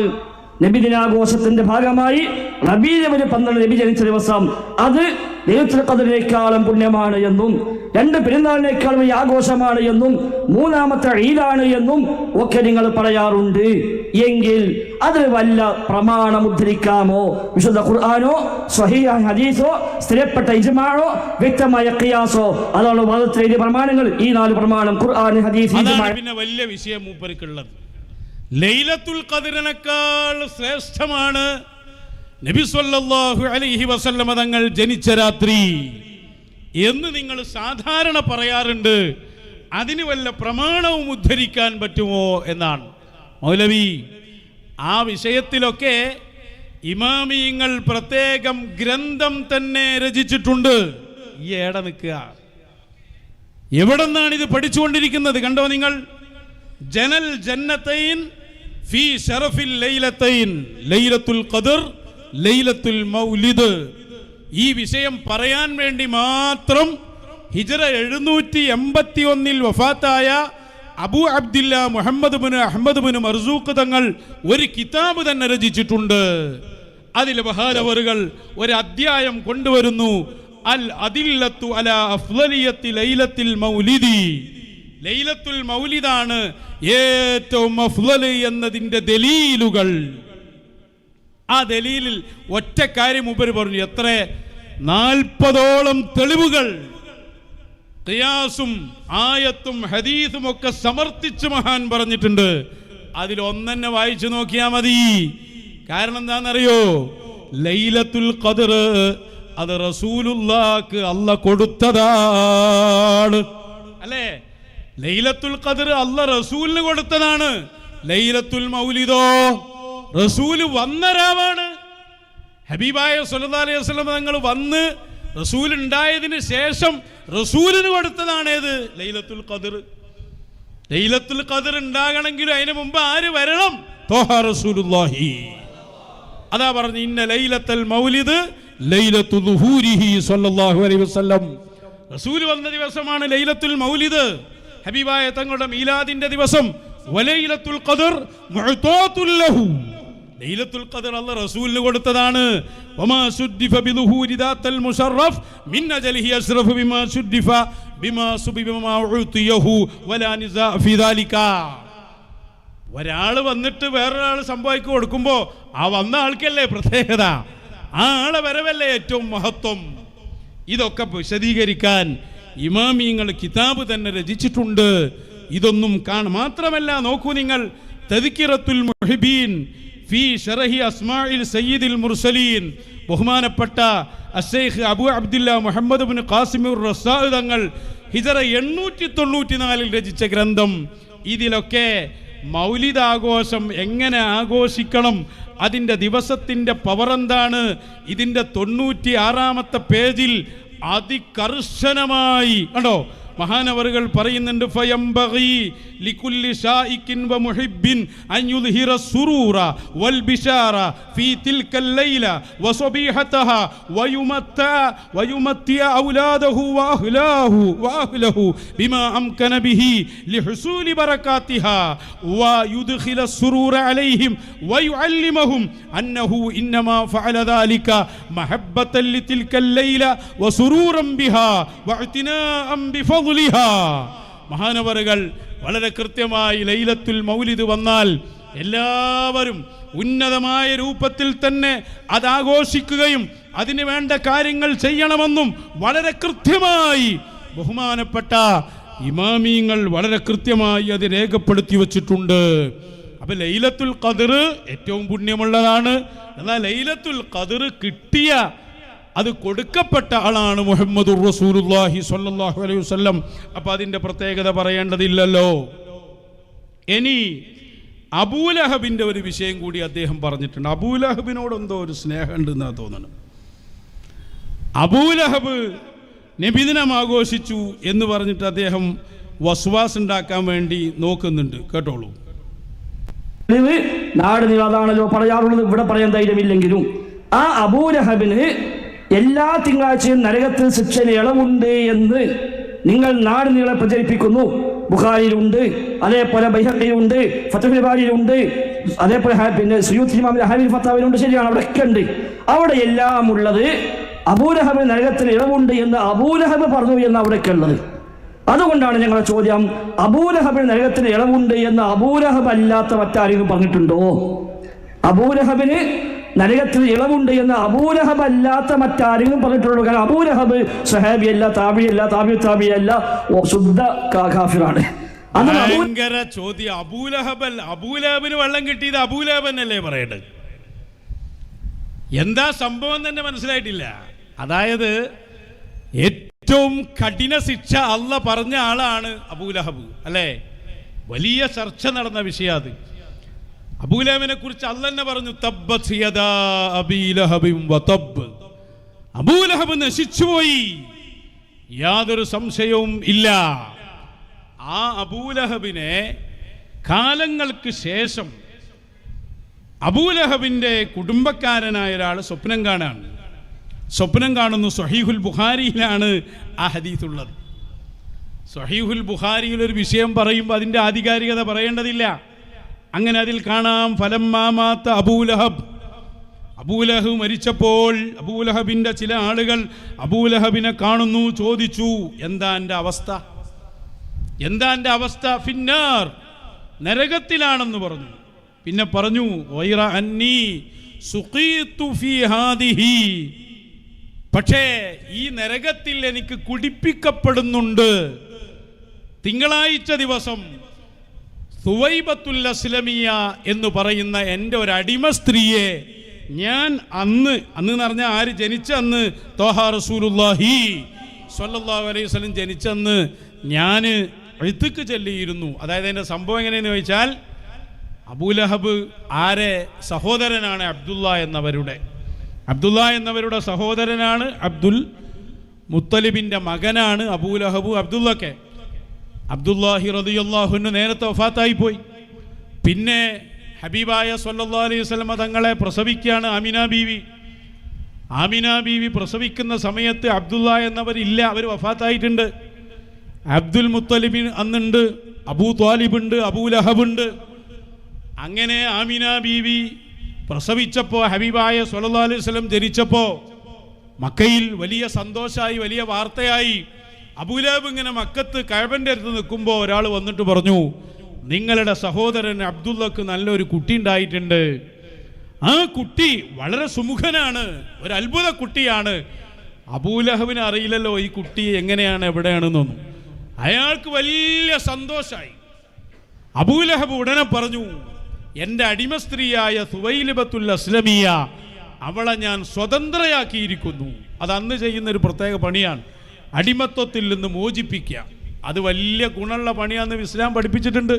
നബിദിനാഘോഷത്തിന്റെ ഭാഗമായി റബീഉൽ അവ്വൽ 12 നബി ജനിച്ച ദിവസം അത് ലൈലത്തുൽ ഖദ്റിനേക്കാളും പുണ്യമാണ് എന്നും 2 പെരുന്നാളിനേക്കാളും ഈ ആഘോഷമാണ് എന്നും 3ാമത്തെ ഈദാണ് എന്നും ഒക്കെ നിങ്ങൾ പറയാറുണ്ട്. എങ്കിൽ അതിന് വല്ല പ്രമാണം ഉദ്ധരിക്കാമോ? വിശുദ്ധ ഖുർആനോ സ്വഹീഹ് ഹദീസോ സ്ഥിരപ്പെട്ട ഇജ്മാഅോ വ്യക്തമായ ഖിയാസോ? അതാണ് വാദത്തിലെ പ്രമാണങ്ങൾ. ഈ 4 പ്രമാണം ഖുർആൻ, ഹദീസ്, ഇജ്മാഅ. പിന്നെ വലിയ വിഷയം മൂപ്പർക്കുള്ളത് ലൈലത്തുൽ ഖദ്റിനേക്കാൾ ശ്രേഷ്ഠമാണ് നബി സല്ലല്ലാഹു അലൈഹി വസല്ലമ തങ്ങൾ ജനിച്ച രാത്രി എന്ന് നിങ്ങൾ സാധാരണ പറയാറുണ്ട്. അതിന് വല്ല പ്രമാണവും ഉദ്ധരിക്കാൻ പറ്റുമോ എന്നാണ്. മൗലവി, ആ വിഷയത്തിലൊക്കെ ഇമാമിയങ്ങൾ പ്രത്യേകം ഗ്രന്ഥം തന്നെ രചിച്ചിട്ടുണ്ട്. ഈ ഏടെ നിൽക്കുക, എവിടെ നിന്നാണ് ഇത് പഠിച്ചുകൊണ്ടിരിക്കുന്നത്? കണ്ടോ നിങ്ങൾ, ജനൽ ജന്നത്തൈൻ ഫീ ശറഫിൽ ലൈലത്തൈൻ, ലൈലത്തുൽ ഖദ്ർ, ലൈലത്തുൽ മൗലിദ്. ഈ വിഷയം പറയാൻ വേണ്ടി മാത്രം ഹിജ്റ 781 വഫാത്തായ Abu Abdillah Muhammad bin Ahmad bin Marzuq തങ്ങൾ ഒരു കിതാബ് തന്നെ രചിച്ചിട്ടുണ്ട്. അതിൽ ബഹാലവറുകൾ ഒരു അധ്യായം കൊണ്ടുവരുന്നു, അൽ അദില്ലത്തു അലാ അഫ്ളലിയത്തി ലൈലത്തിൽ മൗലിദി. ലൈലത്തുൽ മൗലിദാണ് ഏറ്റവും അഫ്ളൽ എന്നതിൻ്റെ ദലീലുകൾ. ആ ദലീലിൽ ഒറ്റ കാര്യം ഉപരി പറഞ്ഞു, എത്ര 40ഓളം തെളിവുകൾ ഖിയാസും ആയത്തും ഹദീസും ഒക്കെ സമർത്ഥിച്ച് മഹാൻ പറഞ്ഞിട്ടുണ്ട്. അതിലൊന്നെ വായിച്ചു നോക്കിയാൽ മതി. കാരണം എന്താണെന്നറിയോ? ലൈലത്തുൽ ഖദ്ർ അത് റസൂലുള്ളാഹിക്ക് അല്ലാഹ് കൊടുത്തതാണ്, അല്ലേ? ലൈലത്തുൽ ഖദ്ർ അല്ലാഹ് റസൂലിന് കൊടുത്തതാണ്. ലൈലത്തുൽ മൗലിദോ റസൂല് വന്ന രാവാണ്. ഹബീബായ സല്ലല്ലാഹു അലൈഹി വസല്ലം തങ്ങൾ വന്ന് റസൂൽ ഉണ്ടായതിന് ശേഷം റസൂലിന് കൊടുത്തതാണ് ഏത്? ലൈലത്തുൽ ഖദർ. ലൈലത്തുൽ ഖദർ ഉണ്ടാകണമെങ്കിലും അതിന് മുമ്പ് ആര് വരണം? ത്വഹ റസൂലുള്ളാഹി. അതാ പറഞ്ഞു ഇന്ന ലൈലത്തുൽ മൗലിദ് ലൈലത്തു ദുഹൂരിഹി സ്വല്ലല്ലാഹു അലൈഹി വസല്ലം. റസൂൽ വന്ന ദിവസമാണ് ലൈലത്തുൽ മൗലിദ്, ഹബീബായ തങ്ങളുടെ മീലാദിന്റെ ദിവസം. വലൈലത്തുൽ ഖദർ മുഅതാത്തുൽ ലഹു. ലൈലത്തുൽ ഖദർ അല്ലാഹു റസൂലിന് കൊടുത്തതാണ്. വമാ സുദ്ദിഫ ബിദുഹൂരി ദാത്തൽ മുശറഫ് മിൻ അജലിഹി അസ്റഫു ബിമാ സുദ്ദിഫ ബിമാ സുബിബ മാ ഉതിയഹു വലാ നിസാ ഫി ദാലിക. ഒരാൾ വന്നിട്ട് വേറൊരാൾ സംഭവിക്ക് കൊടുക്കുമ്പോൾ ആ വന്ന ആൾക്കല്ലേ പ്രത്യേകത, ആ ആളെ വരവല്ലേ ഏറ്റവും മഹത്വം. ഇതൊക്കെ വിശദീകരിക്കാൻ ഇമാമിങ്ങൾ കിതാബ് തന്നെ രചിച്ചിട്ടുണ്ട്. ഇതൊന്നും മാത്രമല്ല, നോക്കൂ നിങ്ങൾ, തദ്കിറത്തുൽ മുഹിബീൻ ഫീ ശറഹി അസ്മാഇൽ സയ്യിദിൽ മുർസലീൻ, ബഹുമാനപ്പെട്ട അശൈഖ് അബൂ അബ്ദുല്ല മുഹമ്മദ് ഇബ്നു ഖാസിമുർ റസാഇ തങ്ങൾ ഹിജറ 894 രചിച്ച ഗ്രന്ഥം. ഇതിലൊക്കെ മൗലിദ് ആഘോഷം എങ്ങനെ ആഘോഷിക്കണം, അതിൻ്റെ ദിവസത്തിൻ്റെ പവർ എന്താണ്, ഇതിൻ്റെ 96-ാമത്തെ പേജിൽ അതികർശനമായി കണ്ടോ മഹാനവറുകൾ പറയുന്നുണ്ട്. ഫയംബഗി ലികുല്ലി ഷായിക്കിൻ വമുഹിബ്ബിൻ അൻ യുദ്ഹിറ സുറൂറ വൽ ബിശാറ ഫീ തിൽക്കൽ ലൈല വസബീഹതഹ വയുമത്തിയ ഔലാദഹു വഅഹ്ലഹു ബിമാ അംകന ബിഹി ലിഹുസൂലി ബറകാതിഹാ വയുദ്ഖില സുറൂറ അലൈഹിം വയുഅല്ലിമഹും അന്നഹു ഇന്നമാ ഫഅല ദാലിക മഹബ്ബതൻ ലിതിൽക്കൽ ലൈല വസുറൂറൻ ബിഹാ വഇതിനാഅൻ ബിഫ മഹാനവറുകൾ വളരെ കൃത്യമായി ലൈലത്തുൽ മൗലിദ് വന്നാൽ എല്ലാവരും ഉന്നതമായ രൂപത്തിൽ തന്നെ അത് ആഘോഷിക്കുകയും അതിന് വേണ്ട കാര്യങ്ങൾ ചെയ്യണമെന്നും വളരെ കൃത്യമായി ബഹുമാനപ്പെട്ട ഇമാമിങ്ങൾ വളരെ കൃത്യമായി അത് രേഖപ്പെടുത്തി വച്ചിട്ടുണ്ട്. അപ്പൊ ലൈലത്തുൽ ഖദർ ഏറ്റവും പുണ്യമുള്ളതാണ്. എന്നാൽ ലൈലത്തുൽ ഖദർ കിട്ടിയ, അത് കൊടുക്കപ്പെട്ട ആളാണ് മുഹമ്മദുർ റസൂലുള്ളാഹി സ്വല്ലല്ലാഹു അലൈഹി വസല്ലം. അപ്പോൾ അതിൻ്റെ പ്രത്യേകത പറയേണ്ടതില്ലല്ലോ. ഇനി അബൂലഹബിൻ്റെ ഒരു വിഷയം കൂടി അദ്ദേഹം പറഞ്ഞിട്ടുണ്ട്. അബൂലഹബിനോട് എന്തോ ഒരു സ്നേഹമുണ്ട് എന്നാ തോന്നുന്നു. അബൂലഹബ് നബിദിനം ആഘോഷിച്ചു എന്ന് പറഞ്ഞിട്ട് അദ്ദേഹം വസ്വാസ് ഉണ്ടാക്കാൻ വേണ്ടി നോക്കുന്നുണ്ട്. കേട്ടോളൂ. നാട് അതാണല്ലോ പറയാറുള്ളത്, ഇവിടെ പറയാൻ ധൈര്യമില്ലെങ്കിലും ആ അബൂലഹബിന് എല്ലാ തിങ്കളാഴ്ചയും നരകത്തിൽ ശിക്ഷന് ഇളവുണ്ട് എന്ന് നിങ്ങൾ നാട് നീളെ പ്രചരിപ്പിക്കുന്നു. ബുഖാരിയിലുണ്ട്, അതേപോലെ ബൈഹഖിയിലുണ്ട്, ഫത്ഹുൽ ബാരിയിലുണ്ട്, അതേപോലെ പിന്നെ സുയൂത്തി ഇമാം ഹാവിൽ ഫത്താവിലുണ്ട്. ശരിയാണ്, അവിടെയൊക്കെ ഉണ്ട്. അവിടെ എല്ലാം ഉള്ളത് അബൂലഹബിന് നരകത്തിൽ ഇളവുണ്ട് എന്ന് അബൂലഹബ് പറഞ്ഞു എന്ന് അവിടെയൊക്കെ ഉള്ളത്. അതുകൊണ്ടാണ് ഞങ്ങളുടെ ചോദ്യം, അബൂലഹബിന് നരകത്തിൽ ഇളവുണ്ട് എന്ന് അബൂലഹബ് അല്ലാത്ത മറ്റാരെങ്കിലും പറഞ്ഞിട്ടുണ്ടോ? അബൂലഹബിന് നരകത്തിൽ ഇളവുണ്ട് എന്ന് അബൂലഹബ് അല്ലാത്ത മറ്റാരെങ്കിലും പറഞ്ഞിട്ടുള്ളൂ? കാരണം അബൂലഹബ് സഹാബിയല്ല, താബിയല്ല, താബിയല്ല, ശുദ്ധ കാഫിറാണ്. ഭയങ്കര ചോദ്യം. അബൂലഹബിന് വെള്ളം കിട്ടിയത് അബൂലഹബനല്ലേ പറയേണ്ടത്? എന്താ സംഭവം തന്നെ മനസ്സിലായിട്ടില്ല. അതായത് ഏറ്റവും കഠിന ശിക്ഷ അല്ല പറഞ്ഞ ആളാണ് അബൂലഹബ്, അല്ലേ? വലിയ ചർച്ച നടന്ന വിഷയം അത്. അബൂലഹബിനെ കുറിച്ച് അല്ലാഹ് തന്നെ പറഞ്ഞു, തബ്ബത് യദാ അബീ ലഹബിൻ വതബ്. അബൂലഹബ് നശിച്ചുപോയി, യാതൊരു സംശയവും ഇല്ല. ആ അബൂലഹബിനെ കാലങ്ങൾക്ക് ശേഷം അബൂലഹബിന്റെ കുടുംബക്കാരനായ ഒരാൾ സ്വപ്നം കാണുന്നു. സ്വഹീഹുൽ ബുഖാരിയിലാണ് ആ ഹദീസ് ഉള്ളത്. സ്വഹീഹുൽ ബുഖാരിയിൽ ഒരു വിഷയം പറയുമ്പോൾ അതിൻ്റെ ആധികാരികത പറയേണ്ടതില്ല. അങ്ങനെ അതിൽ കാണാം, ഫലമ്മാമാത്ത അബൂലഹബ് മരിച്ചപ്പോൾ അബൂലഹബിൻ്റെ ചില ആളുകൾ അബൂലഹബിനെ കാണുന്നു, ചോദിച്ചു, എന്താ എൻ്റെ അവസ്ഥ? ഫിന്നാർ, നരകത്തിലാണെന്ന് പറഞ്ഞു. പിന്നെ പറഞ്ഞു, വൈറ അന്നീ സുഖീതു ഫീ ഹാദിഹി, പക്ഷേ ഈ നരകത്തിൽ എനിക്ക് കുടിപ്പിക്കപ്പെടുന്നുണ്ട്. തിങ്കളാഴ്ച ദിവസം സുവൈബത്തുൽ അസ്ലമിയ എന്ന് പറയുന്ന എൻ്റെ ഒരു അടിമ സ്ത്രീയെ ഞാൻ അന്ന് പറഞ്ഞാൽ ആര് ജനിച്ച അന്ന്? ത്വഹ റസൂലുള്ളാഹി സ്വല്ലല്ലാഹു അലൈഹി വസല്ലം ജനിച്ചന്ന് ഞാൻ എഴുത്തുക്ക് ചൊല്ലിയിരുന്നു. അതായത് എൻ്റെ സംഭവം എങ്ങനെയെന്ന് ചോദിച്ചാൽ, അബൂലഹബ് ആരെ സഹോദരനാണ്? അബ്ദുള്ള എന്നവരുടെ സഹോദരനാണ് മുത്തലിബിൻ്റെ മകനാണ് അബൂലഹബു അബ്ദുള്ളക്കെ. അബ്ദുല്ലാഹി റളിയല്ലാഹു അൻഹു നേരത്തെ വഫാത്തായി പോയി. പിന്നെ ഹബീബായ സ്വല്ലല്ലാഹു അലൈഹി വസല്ലമ തങ്ങളെ പ്രസവിക്കുകയാണ് ആമിന ബീവി. ആമിന ബീവി പ്രസവിക്കുന്ന സമയത്ത് അബ്ദുള്ള എന്നവരില്ല, അവർ വഫാത്തായിട്ടുണ്ട്. അബ്ദുൽ മുത്തലിബിൻ അന്നുണ്ട്, അബൂ ത്വാലിബുണ്ട്, അബൂലഹബുണ്ട്. അങ്ങനെ ആമിന ബീവി പ്രസവിച്ചപ്പോൾ ഹബീബായ സ്വല്ലല്ലാഹു അലൈഹി വസല്ലം ജനിച്ചപ്പോൾ മക്കയിൽ വലിയ സന്തോഷമായി, വലിയ വാർത്തയായി. അബൂലഹബ് ഇങ്ങനെ മക്കത്ത് കഅബന്റെ അടുത്ത് നിൽക്കുമ്പോൾ ഒരാൾ വന്നിട്ട് പറഞ്ഞു, നിങ്ങളുടെ സഹോദരൻ അബ്ദുള്ളക്ക് നല്ലൊരു കുട്ടി ഉണ്ടായിട്ടുണ്ട്. ആ കുട്ടി വളരെ സുമുഖനാണ്, ഒരു അത്ഭുത കുട്ടിയാണ്. അബൂലഹബിന് അറിയില്ലല്ലോ ഈ കുട്ടി എങ്ങനെയാണ് എവിടെയാണെന്നൊന്നും. അയാൾക്ക് വലിയ സന്തോഷമായി. അബൂലഹബ് ഉടനെ പറഞ്ഞു, എൻ്റെ അടിമ സ്ത്രീയായ സുവൈലിബത്തുൽ അസ്ലമിയ, അവളെ ഞാൻ സ്വതന്ത്രയാക്കിയിരിക്കുന്നു. അത് അന്ന് ചെയ്യുന്നൊരു പ്രത്യേക പണിയാണ്, അടിമത്വത്തിൽ നിന്ന് മോചിപ്പിക്കുക. അത് വലിയ ഗുണമുള്ള പണിയാണെന്ന് ഇസ്ലാം പഠിപ്പിച്ചിട്ടുണ്ട്.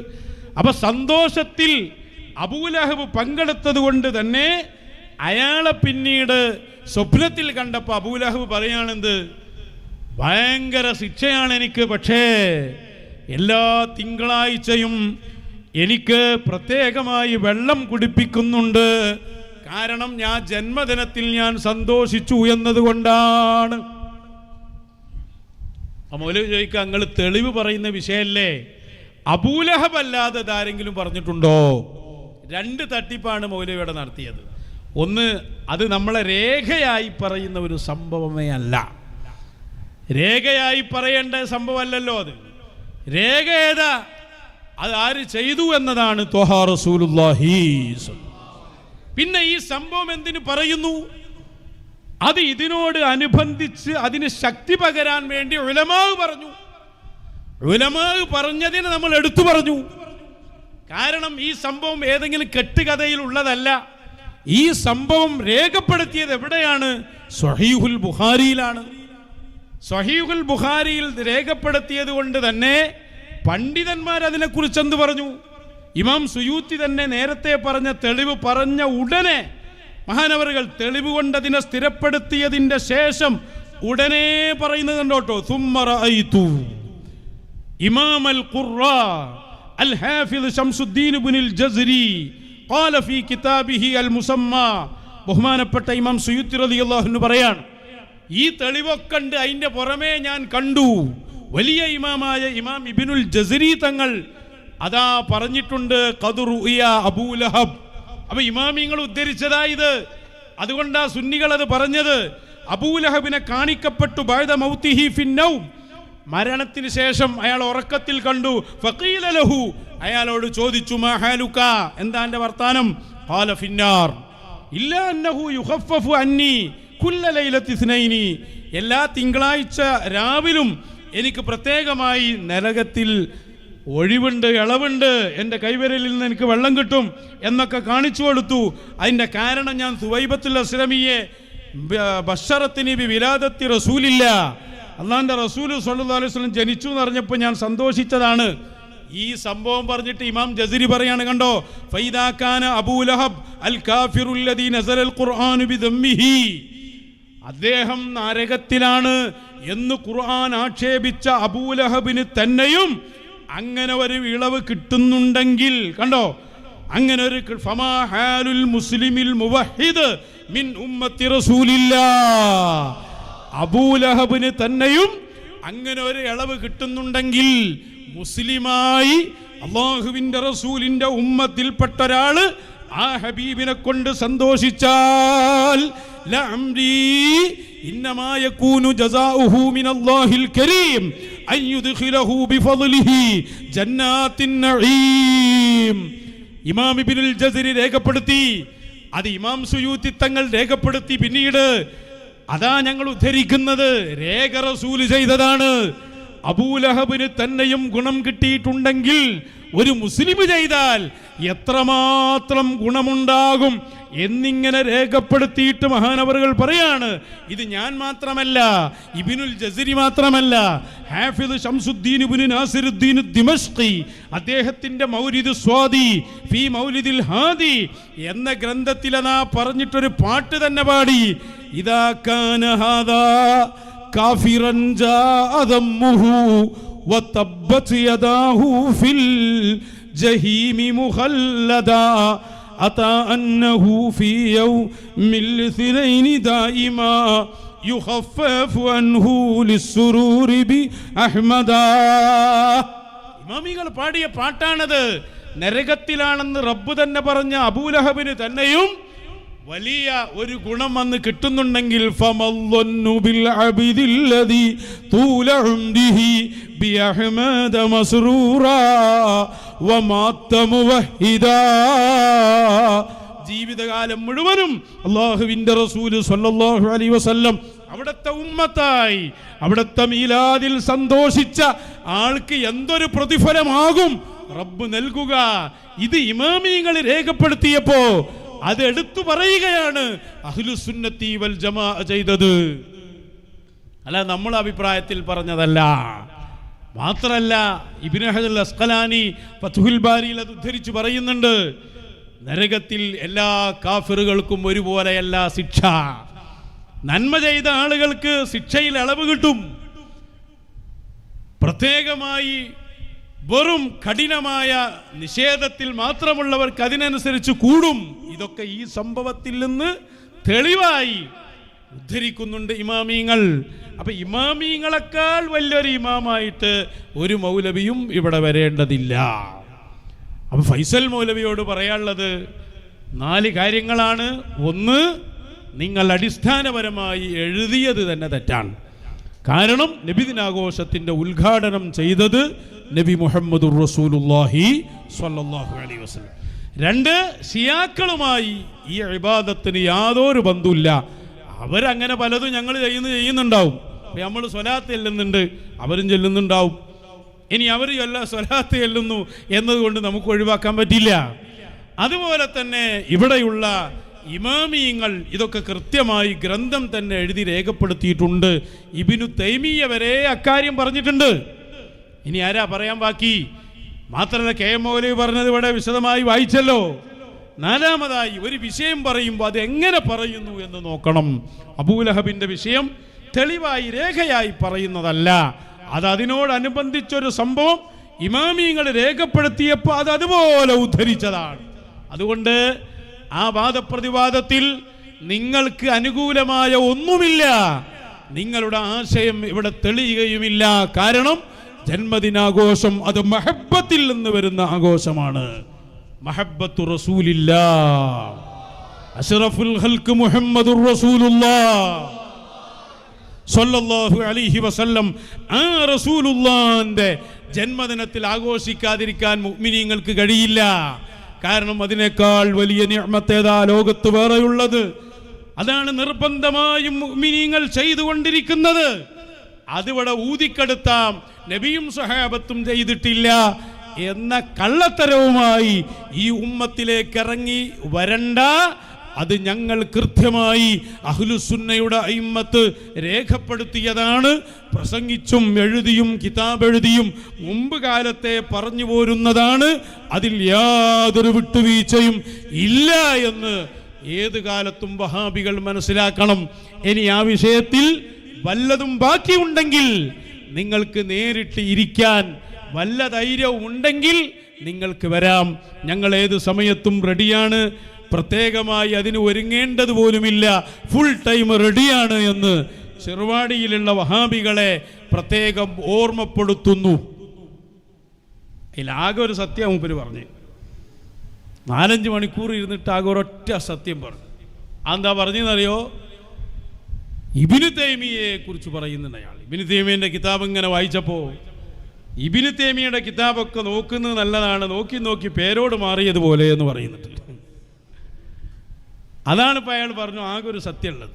അപ്പം സന്തോഷത്തിൽ അബൂലഹബ് പങ്കെടുത്തത് കൊണ്ട് തന്നെ അയാളെ പിന്നീട് സ്വപ്നത്തിൽ കണ്ടപ്പോൾ അബൂലഹബ് പറയാണെന്ത്, ഭയങ്കര ശിക്ഷയാണ് എനിക്ക്, പക്ഷേ എല്ലാ തിങ്കളാഴ്ചയും എനിക്ക് പ്രത്യേകമായി വെള്ളം കുടിപ്പിക്കുന്നുണ്ട്, കാരണം ഞാൻ ജന്മദിനത്തിൽ ഞാൻ സന്തോഷിച്ചു എന്നതുകൊണ്ടാണ്. മൗലവി ചോദിക്കുക, നിങ്ങൾ തെളിവ് പറയുന്ന വിഷയമല്ലേ, അബൂലഹബ് അല്ലാതെ ആരെങ്കിലും പറഞ്ഞിട്ടുണ്ടോ? രണ്ട് തട്ടിപ്പാണ് മൗലവിയുടെ നടത്തിയത്. ഒന്ന്, അത് നമ്മളെ രേഖയായി പറയുന്ന ഒരു സംഭവമേ അല്ല, രേഖയായി പറയേണ്ട സംഭവമല്ലല്ലോ അത്. രേഖ ഏതാ? അത് ആര് ചെയ്തു എന്നതാണ് ത്വഹ റസൂലുള്ളാഹി. പിന്നെ ഈ സംഭവം എന്തിനു പറയുന്നു? അത് ഇതിനോട് അനുബന്ധിച്ച് അതിന് ശക്തി പകരാൻ വേണ്ടി ഉലമാ പറഞ്ഞു. ഉലമാ പറഞ്ഞതിനെ നമ്മൾ എടുത്തു പറഞ്ഞു. കാരണം ഈ സംഭവം ഏതെങ്കിലും കെട്ടുകഥയിൽ ഉള്ളതല്ല. ഈ സംഭവം രേഖപ്പെടുത്തിയത് എവിടെയാണ്? സ്വഹീഹുൽ ബുഖാരിയിലാണ്. സ്വഹീഹുൽ ബുഖാരിയിൽ രേഖപ്പെടുത്തിയത് കൊണ്ട് തന്നെ പണ്ഡിതന്മാർ അതിനെക്കുറിച്ച് എന്ത് പറഞ്ഞു? ഇമാം സുയൂത്തി തന്നെ നേരത്തെ പറഞ്ഞ തെളിവ് പറഞ്ഞ ഉടനെ മഹാനവറുകൾ തെളിവ് കൊണ്ട് അതിനെ സ്ഥിരപ്പെടുത്തിയതിൻ്റെ ശേഷം ഉടനെ പറയുന്നത് കണ്ടോട്ടോ, സുമ്മ റഅയ്തു ഇമാം അൽ ഖുറാ അൽ ഹാഫിദ് ശംസുദ്ദീൻ ഇബ്നുൽ ജസ്രി ഖാല ഫീ കിതാബിഹി അൽ മുസമ്മ. ബഹുമാനപ്പെട്ട ഇമാം സുയൂത്തി റളിയല്ലാഹു അൻഹു പറയാണ്, ഈ തെളിവൊക്കെ ഉണ്ട്, അതിൻ്റെ പുറമേ ഞാൻ കണ്ടു വലിയ ഇമാമായ ഇമാം ഇബ്നുൽ ജസ്രി തങ്ങൾ അതാ പറഞ്ഞിട്ടുണ്ട്, ഖദ് റുഇയ അബൂലഹബ്. അപ്പൊ ഇമാമിങ്ങൾ ഉദ്ധരിച്ചതായത്, അതുകൊണ്ടാ സുന്നികൾ അത് പറഞ്ഞത്. അബൂലഹബിനെ കാണിക്കപ്പെട്ടു ബഅദ മൗതിഹി ഫിന്നൗം, മരണത്തിന് ശേഷം അയാൾ ഉറക്കത്തിൽ കണ്ടു. ഫഖീല ലഹു, അയാളോട് ചോദിച്ചു, മാ ഹാലുക, എന്താ എൻ്റെ വർത്താനം? ഖാല ഫിന്നാർ ഇല്ലാ അന്നഹു യുഖഫഫു അന്നി കുല്ല ലൈലത്തി ഇസ്നൈനി, എല്ലാ തിങ്കളാഴ്ച രാവിലും എനിക്ക് പ്രത്യേകമായി നരകത്തിൽ ഒഴിവുണ്ട്, ഇളവുണ്ട്, എൻ്റെ കൈവിരലിൽ നിന്ന് എനിക്ക് വെള്ളം കിട്ടും എന്നൊക്കെ കാണിച്ചു കൊടുത്തു. അതിൻ്റെ കാരണം ഞാൻ സുവൈബത്തുൽ അസ്ലമിയെ ബശറത്തിന് ബി വിലാദത്തി റസൂലില്ല, അള്ളാഹിൻ്റെ റസൂൽ സ്വല്ലല്ലാഹു അലൈഹി വസല്ലം ജനിച്ചു എന്ന് പറഞ്ഞപ്പോൾ ഞാൻ സന്തോഷിച്ചതാണ്. ഈ സംഭവം പറഞ്ഞിട്ട് ഇമാം ജസ്രി പറയാണ്, കണ്ടോ, ഫൈദാ കാന അബൂലഹബ് അൽ കാഫിറുൽ ലദീ നസലൽ ഖുർആനു ബിദമ്മിഹി, അദ്ദേഹം നരകത്തിലാണ് എന്ന് ഖുർആൻ ആക്ഷേപിച്ച അബൂലഹബിന് തന്നെയും അങ്ങനെ ഒരു ഇളവ് കിട്ടുന്നുണ്ടെങ്കിൽ, കണ്ടോ, അങ്ങനെ ഒരു ഫമാ ഹാലുൽ മുസ്ലിമിൽ മുവഹിദ് മിൻ ഉമ്മത്തി റസൂലില്ലാഹ്, അബൂലഹബിന് തന്നെയും അങ്ങനെ ഒരു ഇളവ് കിട്ടുന്നുണ്ടെങ്കിൽ മുസ്ലിമായി അല്ലാഹുവിൻ്റെ റസൂലിൻ്റെ ഉമ്മത്തിൽപ്പെട്ട ഒരാള് ആ ഹബീബിനെ കൊണ്ട് സന്തോഷിച്ചാൽ ലഅംരി ഇന്നമാ യകൂനു ജസാഉഹു മിനല്ലാഹിൽ കരീം അൻ യുദ്ഖിലഹു ബിഫദ്ലിഹി ജന്നാത്തിൻ നഈം. ഇമാം ഇബ്നുൽ ജസ്രി രേഖപ്പെടുത്തി, അത് ഇമാം സുയൂത്തി തങ്ങൾ രേഖപ്പെടുത്തി. പിന്നീട് അതാ ഞങ്ങൾ ഉദ്ധരിക്കുന്നത്, രേഖ റസൂൽ ചെയ്തതാണ്. അബൂലഹബിന് തന്നെയും ഗുണം കിട്ടിയിട്ടുണ്ടെങ്കിൽ ഒരു മുസ്ലിം ചെയ്താൽ എത്രമാത്രം ഗുണമുണ്ടാകും എന്നിങ്ങനെ രേഖപ്പെടുത്തിയിട്ട് മഹാനവറുകൾ പറയാണ്. ഇത് ഞാൻ മാത്രമല്ല, ഇബ്നുൽ ജസ്രി മാത്രമല്ല, ഹാഫിദ് ശംസുദ്ദീൻ ഇബ്നു നാസിറുദ്ദീൻ ദിമശ്ഖി അദ്ദേഹത്തിന്റെ മൗലിദ് സ്വാദി ഫീ മൗലിദിൽ ഹാദി എന്ന ഗ്രന്ഥത്തിൽ അതാ പറഞ്ഞിട്ടൊരു പാട്ട് തന്നെ പാടി, ഇദാ കാന ഹാദാ കാഫിറൻ ജാഅ ദമ്മുഹു വതബ്ബത് യദാഹു ഫിൽ ജഹീമി മുഖല്ലദാ അതാ അന്നഹു ഫീ യൗമിൽ ഇത്നൈനി ദായിമാ യുഖഫഫു അൻഹു ലിസ്സുറൂരി ബി അഹ്മദാ. ഇമാമികൾ പാടിയ പാട്ടാണത്. നരകത്തിലാണെന്ന് റബ്ബ് തന്നെ പറഞ്ഞ അബൂലഹബിന് തന്നെയും വലിയ ഒരു ഗുണം വന്ന് കിട്ടുന്നുണ്ടെങ്കിൽ ഫമല്ലന്നു ബിൽ അബിദില്ലദി തൂല ഉംദിഹി ബി അഹ്മദ മസ്റൂറാ വമാത്ത മുവഹിദാ. ജീവിതകാലം മുഴുവനും അല്ലാഹുവിൻ്റെ റസൂൽ സ്വല്ലല്ലാഹു അലൈഹി വസല്ലം അവിടുത്തെ ഉമ്മത്തായി അവിടുത്തെ മീലാദിൽ സന്തോഷിച്ച ആൾക്ക് എന്തൊരു പ്രതിഫലമാകും റബ്ബ് നൽകുക. ഇത് ഇമാമിയങ്ങൾ രേഖപ്പെടുത്തിയപ്പോ അത് എടുത്തു പറയുകയാണ് അഹ്ലുസുന്നത്തി വൽ ജമാഅ ചെയ്തത്. അല്ല നമ്മൾ അഭിപ്രായത്തിൽ പറഞ്ഞതല്ല. മാത്രല്ല ഇബ്നു ഹജർ അൽ അസ്ഖലാനി ഫത്ഹുൽ ബാരിയിൽ അത് ഉദ്ധരിച്ച് പറയുന്നുണ്ട്, നരകത്തിൽ എല്ലാ കാഫിറുകൾക്കും ഒരുപോലെയല്ല ശിക്ഷ. നന്മ ചെയ്ത ആളുകൾക്ക് ശിക്ഷയിൽ ഇളവ് കിട്ടും. പ്രത്യേകമായി വെറും കഠിനമായ നിഷേധത്തിൽ മാത്രമുള്ളവർക്ക് അതിനനുസരിച്ച് കൂടും. ഇതൊക്കെ ഈ സംഭവത്തിൽ നിന്ന് തെളിവായി ഉദ്ധരിക്കുന്നുണ്ട് ഇമാമീങ്ങൾ. അപ്പൊ ഇമാമീങ്ങളെക്കാൾ വലിയൊരു ഇമാമായിട്ട് ഒരു മൗലവിയും ഇവിടെ വരേണ്ടതില്ല. അപ്പൊ ഫൈസൽ മൗലവിയോട് പറയാനുള്ളത് 4 കാര്യങ്ങളാണ്. ഒന്ന്, നിങ്ങൾ അടിസ്ഥാനപരമായി എഴുതിയത് തന്നെ തെറ്റാണ്. കാരണം നബിദിനാഘോഷത്തിൻ്റെ ഉദ്ഘാടനം ചെയ്തത് നബി മുഹമ്മദുർ റസൂലുള്ളാഹി സ്വല്ലല്ലാഹു അലൈഹി വസല്ലം. 2, ഷിയാക്കളുമായി ഈ ഇബാദത്തിന് യാതൊരു ബന്ധവുമില്ല. അവരങ്ങനെ പലതും ഞങ്ങൾ ചെയ്യുന്നുണ്ടാവും. അപ്പം നമ്മൾ സ്വലാത്ത് ചെല്ലുന്നുണ്ട്, അവരും ചെല്ലുന്നുണ്ടാവും. ഇനി അവർ സ്വലാത്ത് ചെല്ലുന്നു എന്നതുകൊണ്ട് നമുക്ക് ഒഴിവാക്കാൻ പറ്റില്ല. അതുപോലെ തന്നെ ഇവിടെയുള്ള ഇമാമിയങ്ങൾ ഇതൊക്കെ കൃത്യമായി ഗ്രന്ഥം തന്നെ എഴുതി രേഖപ്പെടുത്തിയിട്ടുണ്ട്. ഇബ്നു തൈമിയ്യ വരെ അക്കാര്യം പറഞ്ഞിട്ടുണ്ട്. ഇനി ആരാ പറയാൻ ബാക്കി? മാത്രമല്ല കെ എം മൗലവി പറഞ്ഞത് ഇവിടെ വിശദമായി വായിച്ചല്ലോ. 4മതായി ഒരു വിഷയം പറയുമ്പോൾ അത് എങ്ങനെ പറയുന്നു എന്ന് നോക്കണം. അബൂലഹബിൻ്റെ വിഷയം തെളിവായി രേഖയായി പറയുന്നതല്ല. അത് അതിനോടനുബന്ധിച്ചൊരു സംഭവം ഇമാമിയങ്ങൾ രേഖപ്പെടുത്തിയപ്പോൾ അത് അതുപോലെ ഉദ്ധരിച്ചതാണ്. അതുകൊണ്ട് ആ വാദപ്രതിവാദത്തിൽ നിങ്ങൾക്ക് അനുകൂലമായ ഒന്നുമില്ല. നിങ്ങളുടെ ആശയം ഇവിടെ തെളിയുകയുമില്ല. കാരണം ജന്മദിനാഘോഷം അത് മഹബ്ബത്തിൽ നിന്ന് വരുന്ന ആഘോഷമാണ്. മഹബ്ബത്തു റസൂലില്ലാഹ്, അഷ്റഫുൽ ഖൽഖ് മുഹമ്മദുർ റസൂലുള്ളാഹ് സ്വല്ലല്ലാഹു അലൈഹി വസല്ലം. ആ റസൂലുള്ളാഹിന്റെ ജന്മദിനത്തിൽ ആഘോഷിക്കാതിരിക്കാൻ മുഅ്മിനീങ്ങൾക്ക് കഴിയില്ല. കാരണം അതിനേക്കാൾ വലിയ നിഅമത്ത് ഏതാ ലോകത്ത് വേറെയുള്ളത്? അതാണ് നിർബന്ധമായും മുഅ്മിനീങ്ങൾ ചെയ്തുകൊണ്ടിരിക്കുന്നത്. അതിവിടെ ഊതിക്കെടുത്താം നബിയും സ്വഹാബത്തും ചെയ്തിട്ടില്ല എന്ന കള്ളത്തരവുമായി ഈ ഉമ്മത്തിലേക്ക് ഇറങ്ങി വരണ്ട. അത് ഞങ്ങൾ കൃത്യമായി അഹ്ലുസുന്നയുടെ അയിമ്മത്ത് രേഖപ്പെടുത്തിയതാണ്. പ്രസംഗിച്ചും എഴുതിയും കിതാബ് എഴുതിയും മുമ്പ് കാലത്തെ പറഞ്ഞു പോരുന്നതാണ്. അതിൽ യാതൊരു വിട്ടുവീഴ്ചയും ഇല്ല എന്ന് ഏത് കാലത്തും വഹാബികൾ മനസ്സിലാക്കണം. ഇനി ആ വിഷയത്തിൽ വല്ലതും ബാക്കിയുണ്ടെങ്കിൽ നിങ്ങൾക്ക് നേരിട്ട് ഇരിക്കാൻ വല്ല ധൈര്യവും ഉണ്ടെങ്കിൽ നിങ്ങൾക്ക് വരാം. ഞങ്ങൾ ഏത് സമയത്തും റെഡിയാണ്. പ്രത്യേകമായി അതിന് ഒരുങ്ങേണ്ടത് പോലുമില്ല. ഫുൾ ടൈം റെഡിയാണ് എന്ന് ചെറുവാടിയിലുള്ള വഹാബികളെ പ്രത്യേകം ഓർമ്മപ്പെടുത്തുന്നു. അതിലാകെ ഒരു സത്യം മൂപ്പര് പറഞ്ഞു. 4-5 മണിക്കൂർ ഇരുന്നിട്ട് ആകെ ഒരൊറ്റ സത്യം പറഞ്ഞു. എന്താ പറഞ്ഞെന്നറിയോ? ഇബ്നു തൈമിയയെ കുറിച്ച് പറയുന്നുണ്ട് അയാൾ. ഇബ്നു തൈമിയൻ്റെ കിതാബ് ഇങ്ങനെ വായിച്ചപ്പോൾ ഇബ്നു തൈമിയയുടെ കിതാബൊക്കെ നോക്കുന്നത് നല്ലതാണ്, നോക്കി നോക്കി പേരോട് മാറിയതുപോലെ എന്ന് പറയുന്നുണ്ട്. അതാണ് ഇപ്പോൾ അയാൾ പറഞ്ഞു ആകെ ഒരു സത്യമുള്ളത്.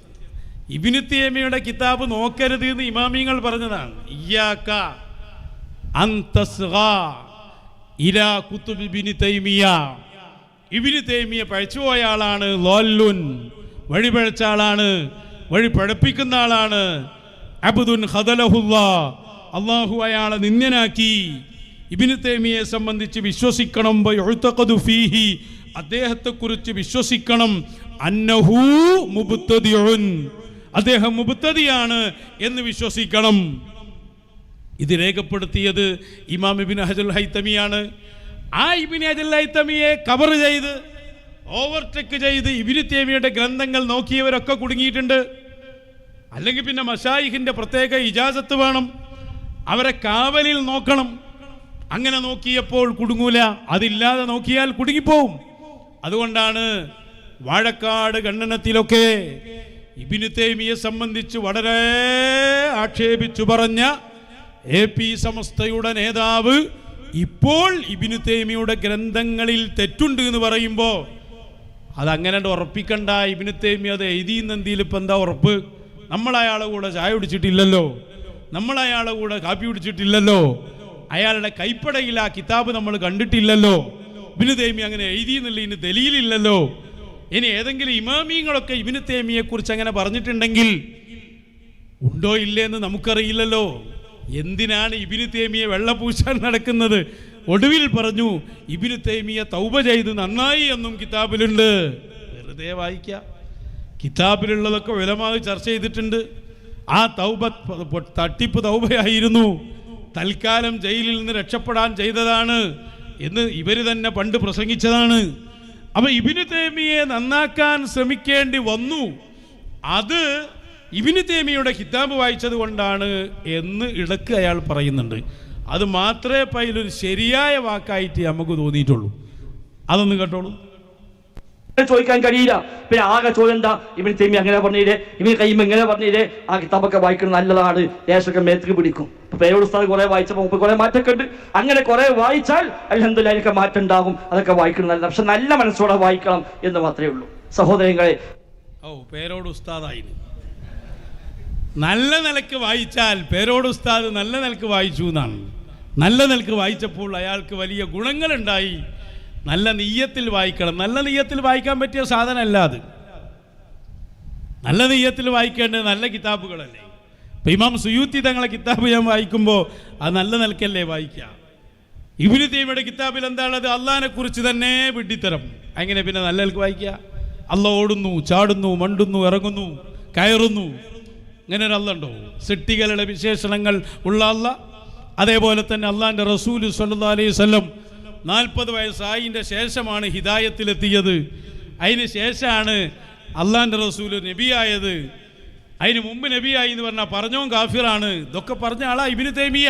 ഇബ്നു തൈമിയയുടെ കിതാബ് നോക്കരുത് എന്ന് ഇമാമിങ്ങൾ പറഞ്ഞതാണ്. ഇയ്യാക അൻ തസ്ഗാ ഇലാ കുതുബ് ഇബ്നു തൈമിയ. ഇബ്നു തൈമിയ പഴച്ചുപോയ ആളാണ്. ലോല്ലുൻ, വഴി പഴച്ച ആളാണ്, വഴി പഴപ്പിക്കുന്ന ആളാണ്. അബ്ദുൻ ഖദലഹുല്ലാ, അള്ളാഹു അയാളെ നിന്ദ്യനാക്കി. ഇബ്നു തൈമിയയെ സംബന്ധിച്ച് വിശ്വസിക്കണം. വയുതഖദു ഫീഹി, അദ്ദേഹത്തെക്കുറിച്ച് വിശ്വസിക്കണം. അന്നഹു മുബ്തദിഉൻ, അദ്ദേഹം മുബ്തദിയാണ് എന്ന് വിശ്വസിക്കണം. ഇത് രേഖപ്പെടുത്തിയത് ഇമാം ഇബ്നു ഹജറുൽ ഹൈതമിയാണ്. ആ ഇബ്നു ഹജറുൽ ഹൈതമിയെ കവർ ചെയ്ത് ഓവർടേക്ക് ചെയ്ത് ഇബ്നു തൈമിയയുടെ ഗ്രന്ഥങ്ങൾ നോക്കിയവരൊക്കെ കുടുങ്ങിയിട്ടുണ്ട്. അല്ലെങ്കിൽ പിന്നെ മശായിഖിന്റെ പ്രത്യേക ഇജാസത്ത് വേണം, അവരെ കാവലിൽ നോക്കണം. അങ്ങനെ നോക്കിയപ്പോൾ കുടുങ്ങൂല, അതില്ലാതെ നോക്കിയാൽ കുടുങ്ങിപ്പോവും. അതുകൊണ്ടാണ് വാഴക്കാട് ഖണ്ഡനത്തിലൊക്കെ ഇബ്നു തൈമിയെ സംബന്ധിച്ച് വളരെ ആക്ഷേപിച്ചു പറഞ്ഞ AP സമസ്തയുടെ നേതാവ് ഇപ്പോൾ ഇബ്നു തൈമിയുടെ ഗ്രന്ഥങ്ങളിൽ തെറ്റുണ്ട് എന്ന് പറയുമ്പോൾ അതങ്ങനെ ഉറപ്പിക്കണ്ട. ഇബ്നു തൈമി അത് എഴുതിയെന്നെന്തിൽ ഇപ്പം എന്താ ഉറപ്പ്? നമ്മൾ അയാളെ കൂടെ ചായ കുടിച്ചിട്ടില്ലല്ലോ, നമ്മൾ അയാളെ കൂടെ കാപ്പി കുടിച്ചിട്ടില്ലല്ലോ, അയാളുടെ കൈപ്പടയിൽ ആ കിതാബ് നമ്മൾ കണ്ടിട്ടില്ലല്ലോ. ഇബ്നു തൈമി അങ്ങനെ എഴുതിയെന്നില്ല, ഇനി ദലീലില്ലല്ലോ. ഇനി ഏതെങ്കിലും ഇമാമിങ്ങളൊക്കെ ഇബ്നു തൈമിയെ കുറിച്ച് അങ്ങനെ പറഞ്ഞിട്ടുണ്ടെങ്കിൽ ഉണ്ടോ ഇല്ലേ എന്ന് നമുക്കറിയില്ലല്ലോ. എന്തിനാണ് ഇബ്നു തൈമിയെ വെള്ളപൂശാൻ നടക്കുന്നത്? ഒടുവിൽ പറഞ്ഞു ഇബ്നു തൈമിയെ തൗബ ചെയ്ത് നന്നായി എന്നും കിതാബിലുണ്ട്. വെറുതെ വായിക്കുക, കിതാബിലുള്ളതൊക്കെ ഉലമാ ചർച്ച ചെയ്തിട്ടുണ്ട്. ആ തൗബ തട്ടിപ്പ് തൗബയായിരുന്നു, തൽക്കാലം ജയിലിൽ നിന്ന് രക്ഷപ്പെടാൻ ചെയ്തതാണ് എന്ന് ഇവർ തന്നെ പണ്ട് പ്രസംഗിച്ചതാണ്. അപ്പൊ ഇബ്നു തൈമിയെ നന്നാക്കാൻ ശ്രമിക്കേണ്ടി വന്നു. അത് ഇബ്നു തൈമിയുടെ കിതാബ് വായിച്ചത് കൊണ്ടാണ് എന്ന് ഇടക്ക് അയാൾ പറയുന്നുണ്ട്. അത് മാത്രമേ ഇപ്പം അതിലൊരു ശരിയായ വാക്കായിട്ട് നമുക്ക് തോന്നിയിട്ടുള്ളൂ. അതൊന്നും കേട്ടോളൂ. ചോദിക്കാൻ കഴിയില്ല. പിന്നെ ആകെ ചോദ്യം എന്താ? ഇബ്നു തൈമി അങ്ങനെ പറഞ്ഞില്ലേ, ഇബ്നു ഖയ്യിം എങ്ങനെ പറഞ്ഞില്ലേ? ആ കിതാബൊക്കെ വായിക്കുന്നത് നല്ലതാണ്, ദേശമൊക്കെ മേത്തേക്ക് പിടിക്കും. ഇപ്പൊ പേരോട് ഉസ്താദ് കുറെ വായിച്ചപ്പോൾ മുമ്പ് കുറെ മാറ്റമൊക്കെ ഉണ്ട്. അങ്ങനെ കുറെ വായിച്ചാൽ അൽഹംദുലില്ലാഹ് അതിനൊക്കെ മാറ്റം ഉണ്ടാകും. അതൊക്കെ വായിക്കണം നല്ല, പക്ഷെ നല്ല മനസ്സോടെ വായിക്കണം എന്ന് മാത്രമേ ഉള്ളൂ സഹോദരങ്ങളെ. പേരോട് ഉസ്താദായി നല്ല നിലക്ക് വായിച്ചാൽ പേരോട് ഉസ്താദ് നല്ല നിലക്ക് വായിച്ചു എന്നാണ്. നല്ല നിലക്ക് വായിച്ചപ്പോൾ അയാൾക്ക് വലിയ ഗുണങ്ങളുണ്ടായി. നല്ല നിയ്യത്തിൽ വായിക്കണം. നല്ല നിയ്യത്തിൽ വായിക്കാൻ പറ്റിയ സാധനമല്ല അത്. നല്ല നിയ്യത്തിൽ വായിക്കേണ്ടത് നല്ല കിതാബുകളല്ലേ. ഇപ്പം ഇമാം സുയൂത്തി തങ്ങളെ കിതാബ് ഞാൻ വായിക്കുമ്പോൾ അത് നല്ല നിലക്കല്ലേ വായിക്കുക. ഇബ്നു തൈമിയുടെ കിതാബിൽ എന്താണത്? അള്ളാഹിനെ കുറിച്ച് തന്നെ വിഡ്ഢിത്തരം. അങ്ങനെ പിന്നെ നല്ല നിലക്ക് വായിക്കുക? അള്ളാഹ് ഓടുന്നു, ചാടുന്നു, മണ്ടുന്നു, ഇറങ്ങുന്നു, കയറുന്നു, ഇങ്ങനെ ഒരു അള്ളാഹ് ഉണ്ടോ? സിട്ടികളുടെ വിശേഷണങ്ങൾ ഉള്ള അള്ളാഹ്. അതേപോലെ തന്നെ അള്ളാഹിൻ്റെ റസൂല് സ്വല്ലല്ലാഹു അലൈഹി വസല്ലം 40 വയസ്സായതിൻ്റെ ശേഷമാണ് ഹിദായത്തിലെത്തിയത്. അതിന് ശേഷമാണ് അള്ളാഹിൻ്റെ റസൂല് നബിയായത്. അതിന് മുമ്പ് നബിയായി എന്ന് പറഞ്ഞാൽ പറഞ്ഞോൻ കാഫിറാണ്. ഇതൊക്കെ പറഞ്ഞ ആളാ ഇബ്നു തൈമിയ.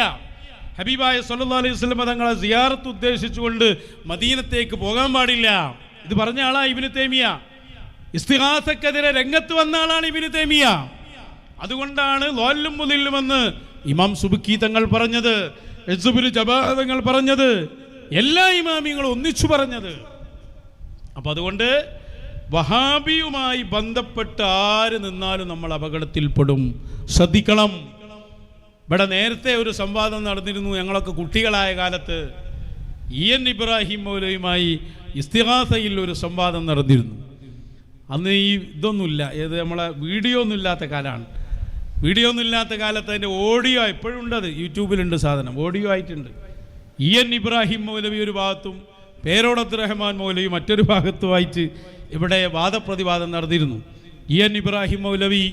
ഹബീബായ സല്ലല്ലാഹു അലൈഹി വസല്ലം തങ്ങളെ സിയാറത്ത് ഉദ്ദേശിച്ചുകൊണ്ട് മദീനത്തേക്ക് പോകാൻ പാടില്ല, ഇത് പറഞ്ഞ ആളാ ഇബ്നു തൈമിയ. ഇസ്തിഗാസക്കെതിരെ രംഗത്ത് വന്ന ആളാണ് ഇബ്നു തൈമിയ. അതുകൊണ്ടാണ് ലോല്ലും മുതില്ലുമെന്ന് ഇമാം സുബ്കി തങ്ങൾ പറഞ്ഞത്, ഇസ്ബുൽ ജബാ തങ്ങൾ പറഞ്ഞത്, എല്ലാ ഇമാമിങ്ങളും ഒന്നിച്ചു പറഞ്ഞത്. അപ്പം അതുകൊണ്ട് വഹാബിയുമായി ബന്ധപ്പെട്ട് ആര് നിന്നാലും നമ്മൾ അപകടത്തിൽപ്പെടും, ശ്രദ്ധിക്കണം. ഇവിടെ നേരത്തെ ഒരു സംവാദം നടന്നിരുന്നു. ഞങ്ങളൊക്കെ കുട്ടികളായ കാലത്ത് EN ഇബ്രാഹിം മൗലവിയുമായി ഇസ്തിഗാസയിൽ ഒരു സംവാദം നടന്നിരുന്നു. അന്ന് ഈ ഇതൊന്നുമില്ല, ഏത് നമ്മളെ വീഡിയോ ഒന്നും ഇല്ലാത്ത കാലമാണ്. വീഡിയോ ഒന്നും ഇല്ലാത്ത കാലത്ത് അതിൻ്റെ ഓഡിയോ ഇപ്പോഴും ഉണ്ട്, അത് യൂട്യൂബിലുണ്ട് സാധനം, ഓഡിയോ ആയിട്ടുണ്ട്. EN ഇബ്രാഹിം മൗലവി ഒരു ഭാഗത്തും പേരോട് അബ്ദുറഹ്മാൻ മൗലവി മറ്റൊരു ഭാഗത്തുമായിട്ട് ഇവിടെ വാദപ്രതിവാദം നടന്നിരുന്നു. EN ഇബ്രാഹിം മൗലവി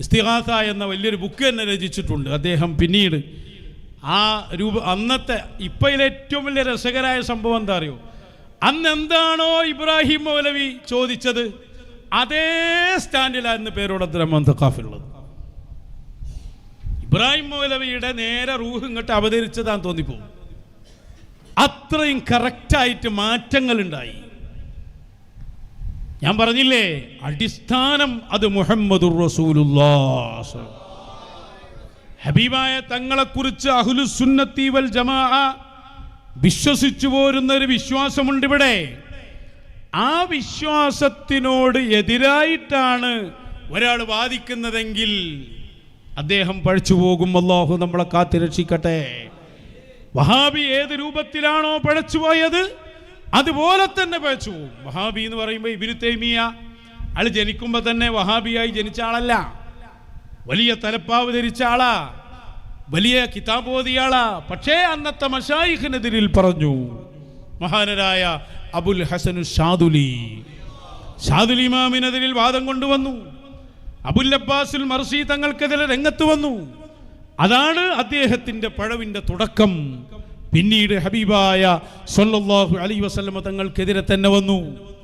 ഇസ്തിഗാസ എന്ന വലിയൊരു ബുക്ക് തന്നെ രചിച്ചിട്ടുണ്ട്. അദ്ദേഹം പിന്നീട് ആ അന്നത്തെ ഇപ്പോഴത്തെ ഏറ്റവും വലിയ രസകരമായ സംഭവം എന്താ അറിയോ? അന്ന് എന്താണോ ഇബ്രാഹിം മൗലവി ചോദിച്ചത് അതേ സ്റ്റാൻഡിലായിരുന്നു പേരോട് അബ്ദുറഹ്മാൻ തഖാഫിയുള്ളത്. ഇബ്രാഹിം മൗലവിയുടെ നേരെ റൂഹ് ഇങ്ങോട്ട് അവതരിച്ചതാന്ന് തോന്നിപ്പോകും. അത്രയും കറക്റ്റായിട്ട് മാറ്റങ്ങൾ ഉണ്ടായി. ഞാൻ പറഞ്ഞില്ലേ, അടിസ്ഥാനം അത് മുഹമ്മദുർ റസൂലുള്ളാഹ്. ഹബീബായ തങ്ങളെക്കുറിച്ച് അഹ്ലുസുന്നത്തി വൽ ജമാഅ വിശ്വസിച്ചു പോരുന്ന ഒരു വിശ്വാസമുണ്ട് ഇവിടെ. ആ വിശ്വാസത്തിനോട് എതിരായിട്ടാണ് ഒരാൾ വാദിക്കുന്നതെങ്കിൽ അദ്ദേഹം പഴിച്ചു പോകും. അല്ലാഹു നമ്മളെ കാത്തുരക്ഷിക്കട്ടെ. വഹാബി ഏത് രൂപത്തിലാണോ പഴച്ചുപോയത് അതുപോലെ തന്നെ പഴച്ചു പോകും. വഹാബി എന്ന് പറയുമ്പോൾ ഇബ്നു തൈമിയ ആൾ ജനിക്കുമ്പോൾ തന്നെ വഹാബിയായി ജനിച്ച ആളല്ല, വലിയ തലപ്പാവ് ധരിച്ച ആളാ, വലിയ കിതാബ് ഓതിയ ആളാ. പക്ഷേ അന്നത്തെ മശായിഖിനെതിരിൽ പറഞ്ഞു. മഹാനരായ അബുൽ ഹസൻ ഷാദുലി ഇമാമിനെതിരിൽ വാദം കൊണ്ടുവന്നു. അബുൽ അബ്ബാസുൽ മർസി തങ്ങൾക്കെതിരെ രംഗത്ത് വന്നു. അതാണ് അദ്ദേഹത്തിന്റെ പഴവിന്റെ തുടക്കം. പിന്നീട് ഹബീബായ സ്വല്ലല്ലാഹു അലൈഹി വസല്ലമ തങ്ങൾക്കെതിരെ തന്നെ വന്നു.